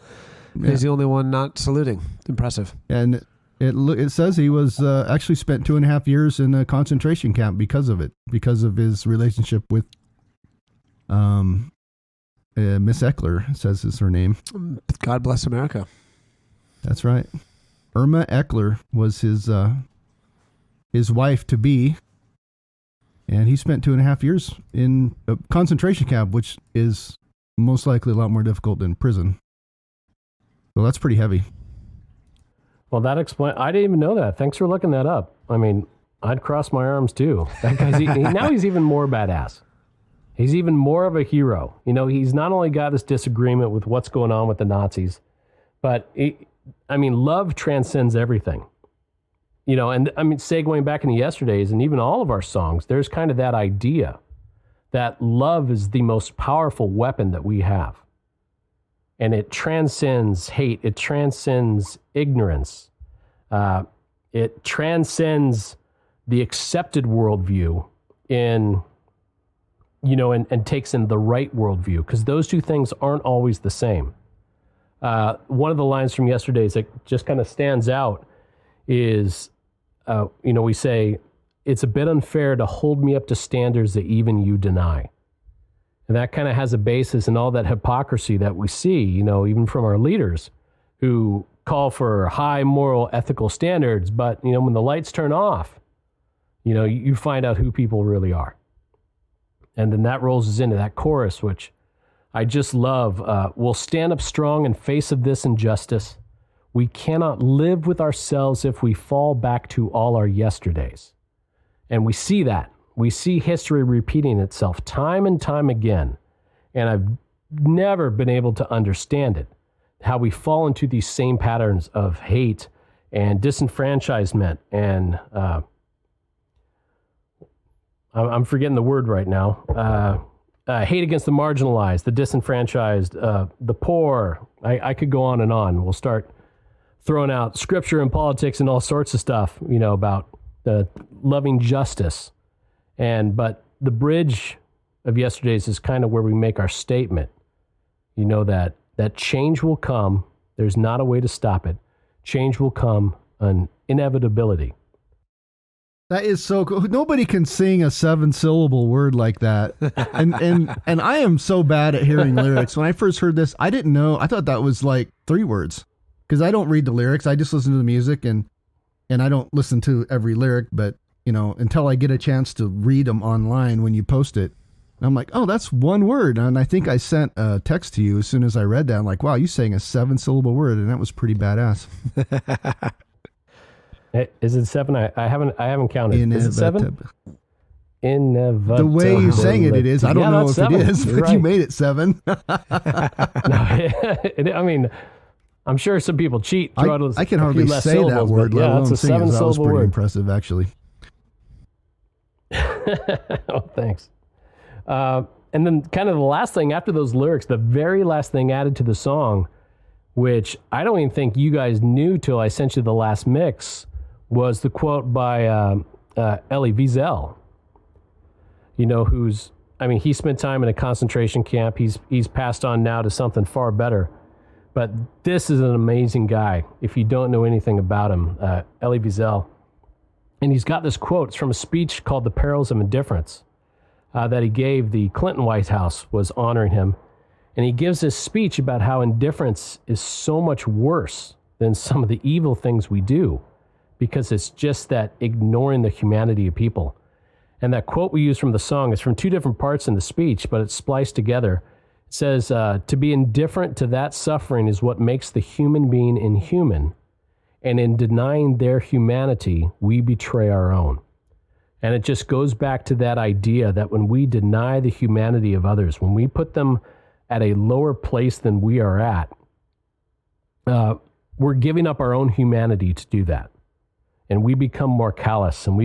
Yeah. He's the only one not saluting. Impressive. And it says he was actually spent 2.5 years in a concentration camp because of it, because of his relationship with Miss Eckler, says is her name. God bless America. That's right. Irma Eckler was his wife to be, and he spent 2.5 years in a concentration camp, which is most likely a lot more difficult than prison. So that's pretty heavy. Well, that explains. I didn't even know that. Thanks for looking that up. I mean, I'd cross my arms too. That guy's now he's even more badass. He's even more of a hero. He's not only got this disagreement with what's going on with the Nazis, but love transcends everything. And segueing back into yesterday's and even all of our songs, there's kind of that idea that love is the most powerful weapon that we have. And it transcends hate. It transcends ignorance. It transcends the accepted worldview and takes in the right worldview, because those two things aren't always the same. One of the lines from yesterday's that just kind of stands out is, we say, it's a bit unfair to hold me up to standards that even you deny. And that kind of has a basis in all that hypocrisy that we see, even from our leaders who call for high moral, ethical standards. But, when the lights turn off, you find out who people really are. And then that rolls us into that chorus, which I just love. We'll stand up strong in face of this injustice. We cannot live with ourselves if we fall back to all our yesterdays. And we see that. We see history repeating itself time and time again. And I've never been able to understand it, how we fall into these same patterns of hate and disenfranchisement and I'm forgetting the word right now. Hate against the marginalized, the disenfranchised, the poor. I could go on and on. We'll start throwing out scripture and politics and all sorts of stuff, about loving justice. But the bridge of yesterday's is kind of where we make our statement, that change will come. There's not a way to stop it. Change will come, an inevitability. That is so cool. Nobody can sing a 7-syllable word like that. And I am so bad at hearing lyrics. When I first heard this, I didn't know. I thought that was like 3 words, because I don't read the lyrics. I just listen to the music, and I don't listen to every lyric, but until I get a chance to read them online when you post it. And I'm like, oh, that's 1 word. And I think I sent a text to you as soon as I read that. I'm like, wow, you sang a 7-syllable word, and that was pretty badass. Is it 7? I haven't counted. Is it 7? Inevitable. The way you sang it is. I don't know if 7. It is, but right. You made it 7. No, I'm sure some people cheat. I can hardly say that word, let alone sing it. That was pretty impressive, actually. Oh, thanks. And then kind of the last thing after those lyrics, the very last thing added to the song, which I don't even think you guys knew till I sent you the last mix, was the quote by Elie Wiesel. You know, he spent time in a concentration camp. He's passed on now to something far better. But this is an amazing guy, if you don't know anything about him, Elie Wiesel. And he's got this quote. It's from a speech called The Perils of Indifference that he gave. The Clinton White House was honoring him. And he gives this speech about how indifference is so much worse than some of the evil things we do, because it's just that ignoring the humanity of people. And that quote we use from the song is from two different parts in the speech, but it's spliced together. It says, to be indifferent to that suffering is what makes the human being inhuman. And in denying their humanity, we betray our own. And it just goes back to that idea that when we deny the humanity of others, when we put them at a lower place than we are at, we're giving up our own humanity to do that. And we become more callous, and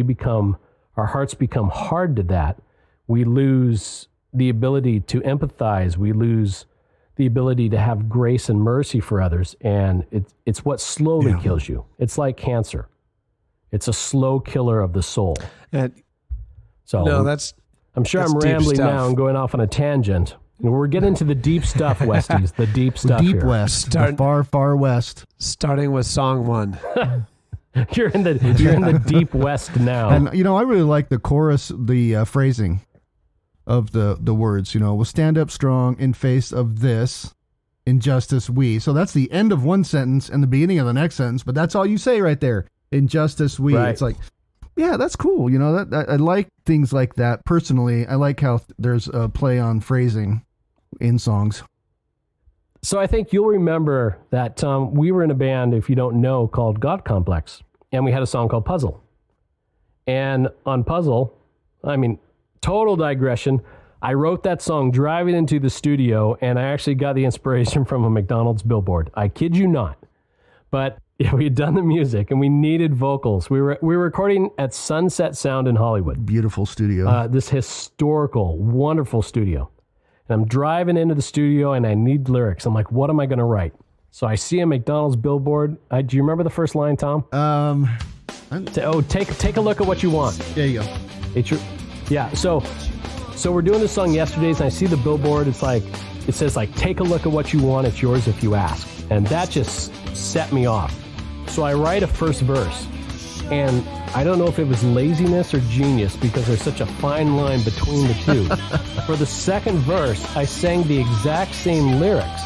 our hearts become hard to that. We lose the ability to empathize. We lose the ability to have grace and mercy for others. And it's what slowly kills you. It's like cancer. It's a slow killer of the soul. I'm sure I'm rambling now and going off on a tangent. We're getting to the deep stuff, Westies. The deep stuff deep here. West. The far, far west. Starting with song 1. You're in the deep west now. And I really like the chorus, the phrasing of the words. We'll stand up strong in face of this injustice we. So that's the end of one sentence and the beginning of the next sentence, but that's all you say right there. Injustice we. Right. It's like, yeah, that's cool. That I like things like that personally. I like how there's a play on phrasing in songs. So I think you'll remember that, Tom, we were in a band, if you don't know, called God Complex, and we had a song called Puzzle. And on Puzzle, total digression, I wrote that song driving into the studio, and I actually got the inspiration from a McDonald's billboard. I kid you not. But we had done the music, and we needed vocals. We were recording at Sunset Sound in Hollywood. Beautiful studio. This historical, wonderful studio. And I'm driving into the studio, and I need lyrics. I'm like, what am I going to write? So I see a McDonald's billboard. Do you remember the first line, Tom? Take a look at what you want. There you go. Yeah. So we're doing this song Yesterdays, and I see the billboard. It says take a look at what you want. It's yours if you ask. And that just set me off. So I write a first verse, and I don't know if it was laziness or genius, because there's such a fine line between the two. For the second verse, I sang the exact same lyrics,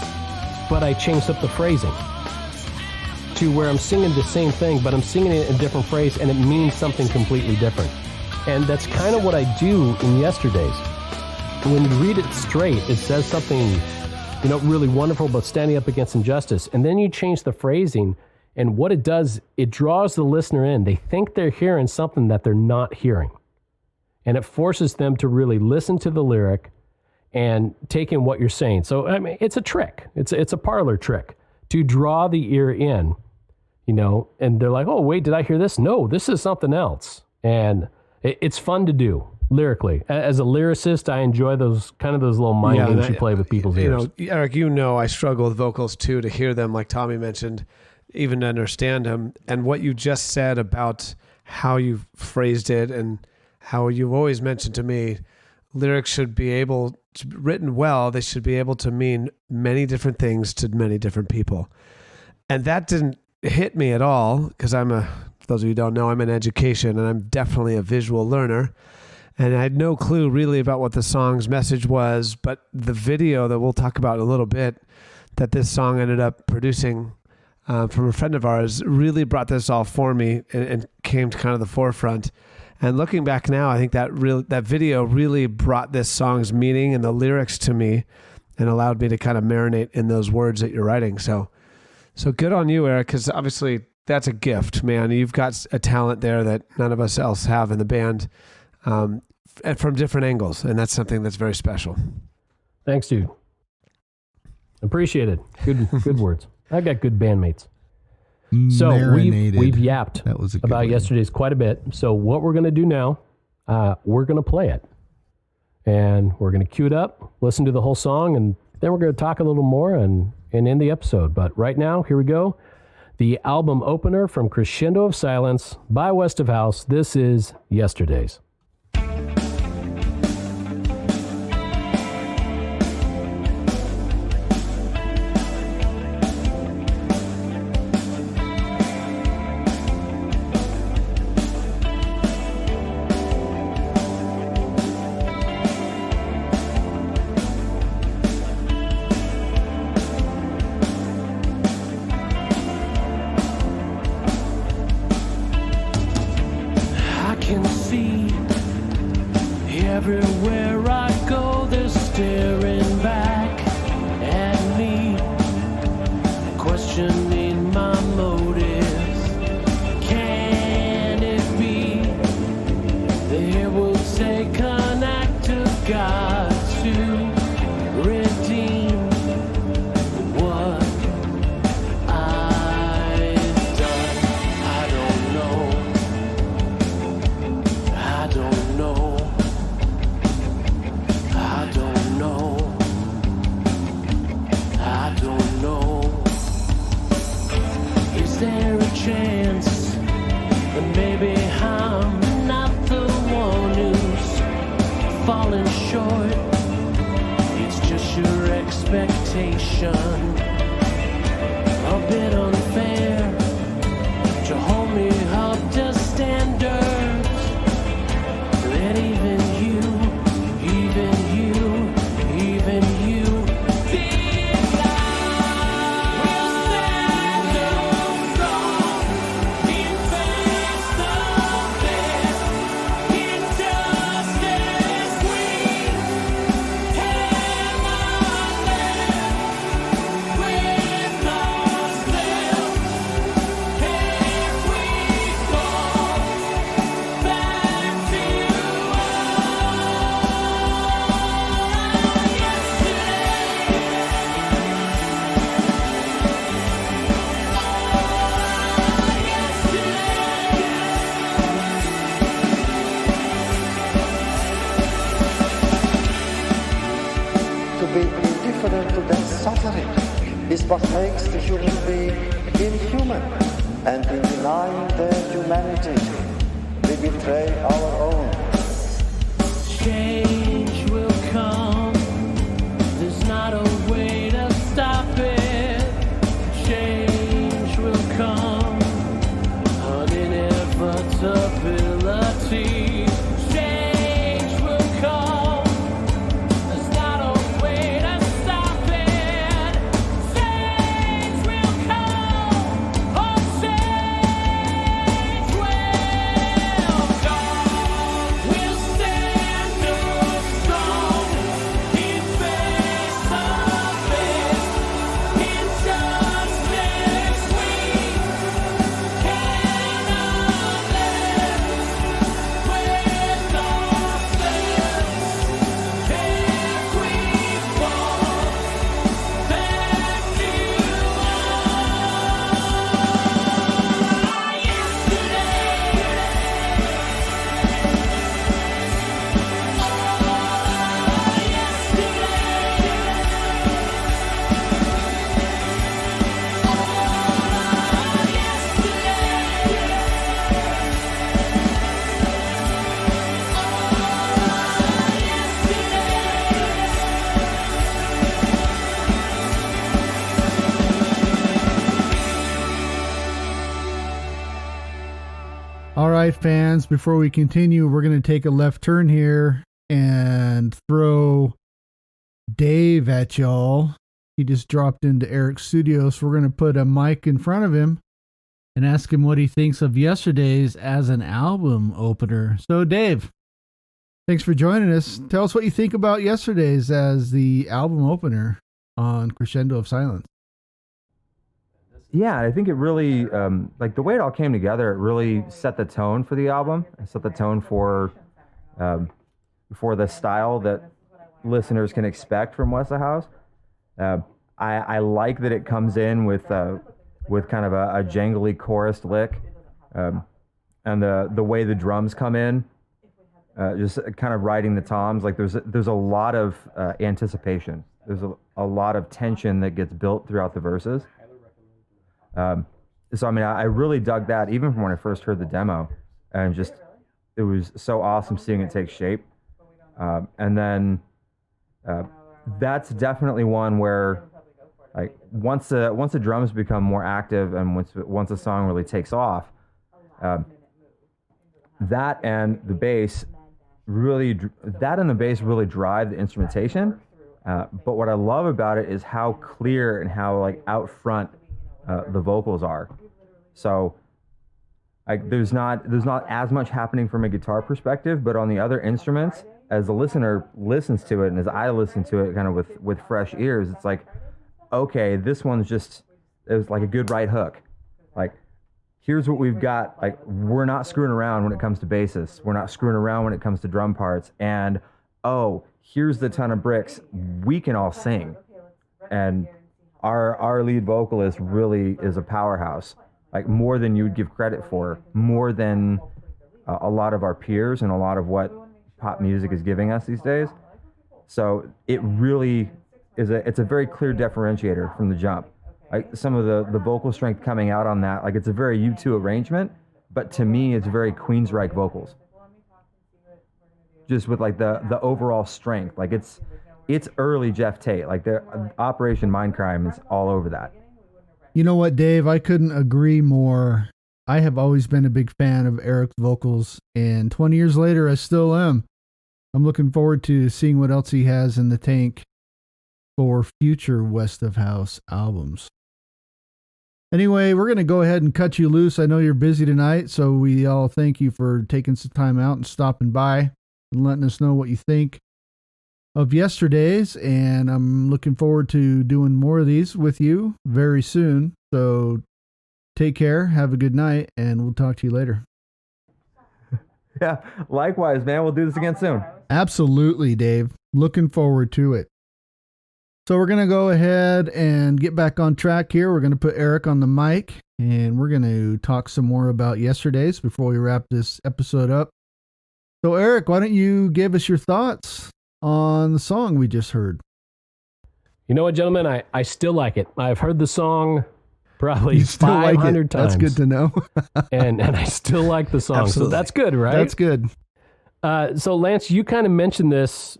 but I changed up the phrasing to where I'm singing the same thing, but I'm singing it in a different phrase, and it means something completely different. And that's kind of what I do in Yesterdays. When you read it straight, it says something, really wonderful about standing up against injustice. And then you change the phrasing, and what it does, it draws the listener in. They think they're hearing something that they're not hearing. And it forces them to really listen to the lyric and take in what you're saying. So, it's a trick. It's a parlor trick to draw the ear in, and they're like, oh, wait, did I hear this? No, this is something else. And it's fun to do lyrically. As a lyricist, I enjoy those little mind games you play with people's ears. Eric, I struggle with vocals too, to hear them, like Tommy mentioned, even to understand them. And what you just said about how you phrased it and how you've always mentioned to me, lyrics should be able to be written well. They should be able to mean many different things to many different people. And that didn't hit me at all, because for those of you who don't know, I'm in education, and I'm definitely a visual learner. And I had no clue really about what the song's message was, but the video that we'll talk about in a little bit that this song ended up producing from a friend of ours really brought this all for me and came to kind of the forefront. And looking back now, I think that video really brought this song's meaning and the lyrics to me and allowed me to kind of marinate in those words that you're writing. So good on you, Eric, because obviously that's a gift, man. You've got a talent there that none of us else have in the band, and from different angles, and that's something that's very special. Thanks, dude. Appreciate it. Good words. I got good bandmates. So we've yapped about yesterday's quite a bit. So what we're going to do now, we're going to play it. And we're going to cue it up, listen to the whole song, and then we're going to talk a little more and end the episode. But right now, here we go. The album opener from Crescendo of Silence by West of House. This is Yesterdays. Everywhere I go, they're staring back at me, questioning my motives. Can it be they will take an act of God to redeem what I've done? I don't know. I don't know. Is there a chance that maybe I'm not the one who's falling short? It's just your expectation, a bit unfair to hold me up to standards that even you suffering is what makes the human being inhuman, and in denying their humanity, we betray our own. Change will come, there's not a way to stop it. Change will come, an inevitability. All right, fans, before we continue, we're going to take a left turn here and throw Dave at y'all. He just dropped into Erick's studio, so we're going to put a mic in front of him and ask him what he thinks of Yesterday's as an album opener. So, Dave, thanks for joining us. Tell us what you think about Yesterday's as the album opener on Crescendo of Silence. Yeah, I think it really, like the way it all came together, it really set the tone for the album. It set the tone for the style that listeners can expect from West of House. I like that it comes in with kind of a jangly chorus lick, and the way the drums come in, just kind of riding the toms. Like there's a lot of anticipation. There's a lot of tension that gets built throughout the verses. So I mean, I really dug that even from when I first heard the demo, and just it was so awesome seeing it take shape. And then that's definitely one where, like, once the drums become more active and once a song really takes off, that and the bass really drive the instrumentation. But what I love about it is how clear and how like out front the vocals are. So like there's not as much happening from a guitar perspective, but on the other instruments, as the listener listens to it and as I listen to it kind of with fresh ears, it's like, okay, this one's just, it was like a good right hook. Like, here's what we've got. Like, we're not screwing around when it comes to bassists. We're not screwing around when it comes to drum parts. And, oh, here's the ton of bricks. We can all sing. And our lead vocalist really is a powerhouse. Like, more than you would give credit for, more than a lot of our peers and a lot of what pop music is giving us these days. So it really is it's a very clear differentiator from the jump. Like some of the vocal strength coming out on that, like it's a very U2 arrangement, but to me it's very Queensryche vocals. Just with like the overall strength, like it's early Jeff Tate, like the Operation Mindcrime is all over that. You know what, Dave? I couldn't agree more. I have always been a big fan of Erick's vocals, and 20 years later, I still am. I'm looking forward to seeing what else he has in the tank for future West of House albums. Anyway, we're going to go ahead and cut you loose. I know you're busy tonight, so we all thank you for taking some time out and stopping by and letting us know what you think of yesterday's, and I'm looking forward to doing more of these with you very soon. So take care, have a good night, and we'll talk to you later. Yeah, likewise, man. We'll do this again soon. Absolutely, Dave. Looking forward to it. So we're going to go ahead and get back on track here. We're going to put Erick on the mic, and we're going to talk some more about yesterday's before we wrap this episode up. So Erick, why don't you give us your thoughts on the song we just heard? You know what, gentlemen? I still like it. I've heard the song probably 500 times. That's good to know. and I still like the song. Absolutely. So that's good, right? That's good. So Lance, you kind of mentioned this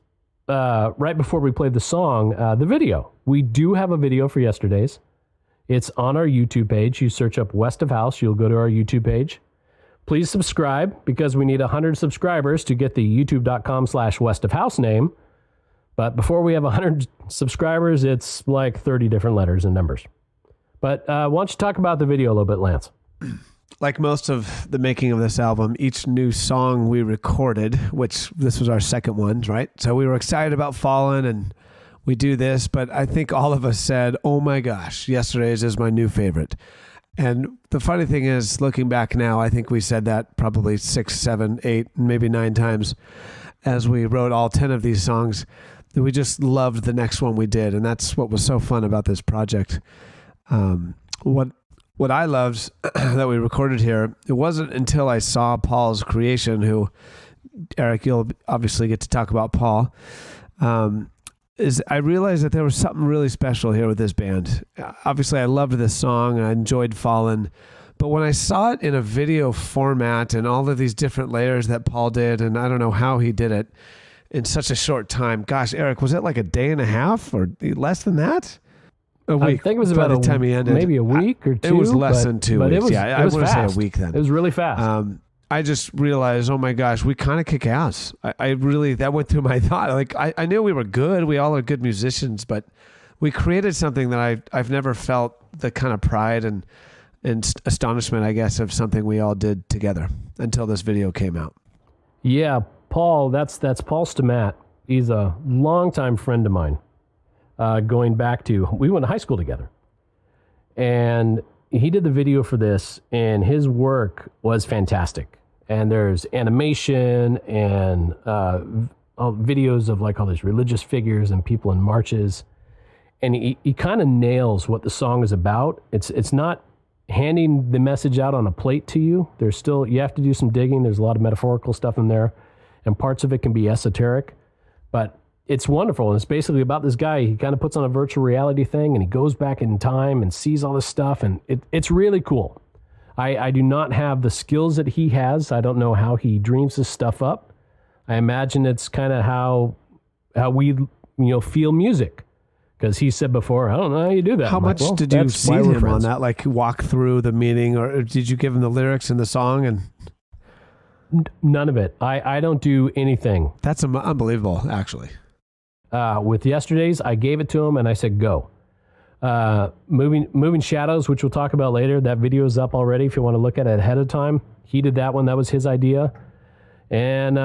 right before we played the song, the video. We do have a video for yesterday's. It's on our YouTube page. You search up West of House, you'll go to our YouTube page. Please subscribe, because we need 100 subscribers to get the youtube.com/West of House name. But before we have 100 subscribers, it's like 30 different letters and numbers. But why don't you talk about the video a little bit, Lance? Like most of the making of this album, each new song we recorded, which this was our second one, right? So we were excited about Fallen and we do this, but I think all of us said, oh my gosh, yesterday's is my new favorite. And the funny thing is, looking back now, I think we said that probably 6, 7, 8, maybe 9 times as we wrote all 10 of these songs, that we just loved the next one we did. And that's what was so fun about this project. What I loved that we recorded here, it wasn't until I saw Paul's creation, who, Erick, you'll obviously get to talk about Paul, is I realized that there was something really special here with this band. Obviously, I loved this song and I enjoyed Fallen, but when I saw it in a video format and all of these different layers that Paul did, and I don't know how he did it in such a short time. Gosh, Erick, was it like a day and a half or less than that? A week. I think it was about by the time he ended. Maybe a week or two. It was less than 2 weeks. I was want to say fast. a week then. It was really fast. I just realized, oh my gosh, we kind of kick ass. I really, that went through my thought. Like I knew we were good. We all are good musicians, but we created something that I've never felt the kind of pride and astonishment, I guess, of something we all did together until this video came out. Yeah, Paul, that's Paul Stamat. He's a longtime friend of mine. Going back to, we went to high school together. And he did the video for this, and his work was fantastic. And there's animation and videos of like all these religious figures and people in marches. and he kind of nails what the song is about. It's not handing the message out on a plate to you. There's still, you have to do some digging. There's a lot of metaphorical stuff in there, and parts of it can be esoteric, but it's wonderful. And it's basically about this guy. He kind of puts on a virtual reality thing, and he goes back in time and sees all this stuff, and it's really cool. I do not have the skills that he has. I don't know how he dreams this stuff up. I imagine it's kind of how we feel music. Because he said before, I don't know how you do that. How much did you see him on that? Like walk through the meaning, or did you give him the lyrics in the song? And none of it. I don't do anything. That's unbelievable, actually. With yesterday's, I gave it to him and I said, go. Moving Shadows, which we'll talk about later. That video is up already if you want to look at it ahead of time. He did that one. That was his idea. And,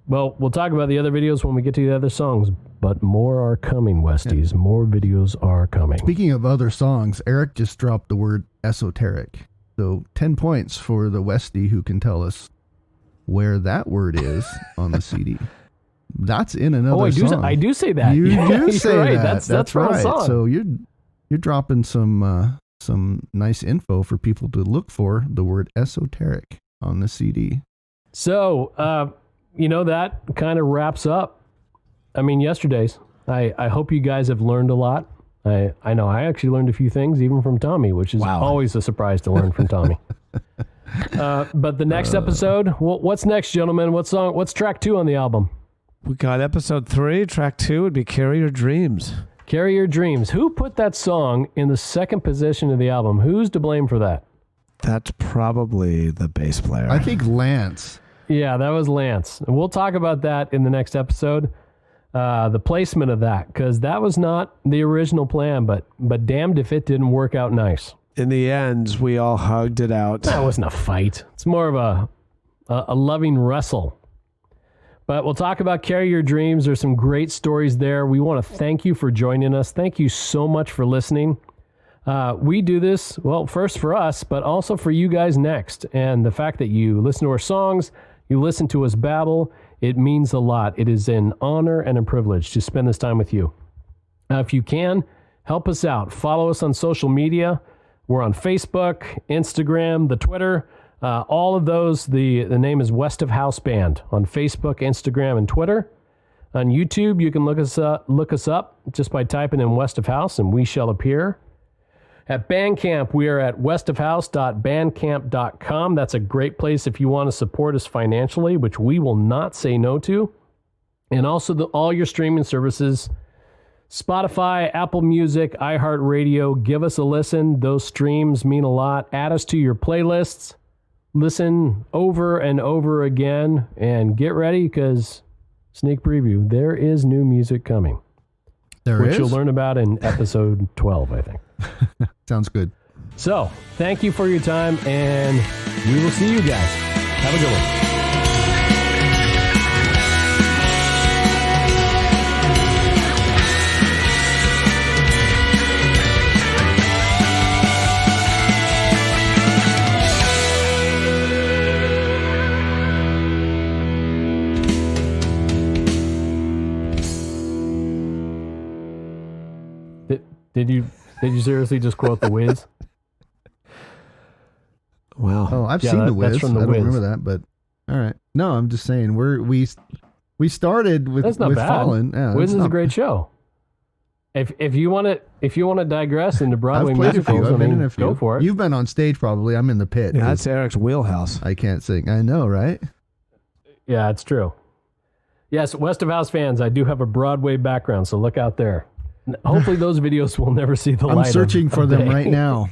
we'll talk about the other videos when we get to the other songs. But more are coming, Westies. More videos are coming. Speaking of other songs, Erick just dropped the word esoteric. So 10 points for the Westie who can tell us where that word is on the CD. That's in another song. I do say that. You do say right. that. That's from a song. So you're dropping some nice info for people to look for the word esoteric on the CD. So, that kind of wraps up. I mean, yesterday's. I hope you guys have learned a lot. I know I actually learned a few things, even from Tommy, which is always a surprise to learn from Tommy. But the next episode, what's next, gentlemen? What's track 2 on the album? We got episode 3. Track 2 would be Carry Your Dreams. Carry Your Dreams. Who put that song in the second position of the album? Who's to blame for that? That's probably the bass player. I think Lance. Yeah, that was Lance. And we'll talk about that in the next episode. The placement of that, because that was not the original plan, but damned if it didn't work out nice. In the end, we all hugged it out. That wasn't a fight. It's more of a loving wrestle. But we'll talk about Carry Your Dreams. There's some great stories there. We want to thank you for joining us. Thank you so much for listening. We do this, first for us, but also for you guys next. And the fact that you listen to our songs, you listen to us babble, it means a lot. It is an honor and a privilege to spend this time with you. If you can, help us out. Follow us on social media. We're on Facebook, Instagram, the Twitter, all of those. The name is West of House Band on Facebook, Instagram, and Twitter. On YouTube, you can look us up just by typing in West of House, and we shall appear. At Bandcamp, we are at westofhouse.bandcamp.com. That's a great place if you want to support us financially, which we will not say no to. And also all your streaming services, Spotify, Apple Music, iHeartRadio. Give us a listen. Those streams mean a lot. Add us to your playlists. Listen over and over again. And get ready, because sneak preview, there is new music coming. Which you'll learn about in episode 12, I think. Sounds good. So, thank you for your time, and we will see you guys. Have a good one. Did you seriously just quote The Wiz? Wow. Oh, I've seen The Wiz. That's from The I don't Wiz. remember that, but all right. No, I'm just saying we started with That's not bad. Fallen. Yeah, Wiz is a great show. If you want to digress into Broadway I've played a few. musicals, I've been in a few. go for it. You've been on stage probably. I'm in the pit. Yeah, that's Erick's wheelhouse. I can't sing. I know, right? Yeah, it's true. Yes, West of House fans, I do have a Broadway background, so look out there. Hopefully those videos will never see the light. I'm searching for them right now.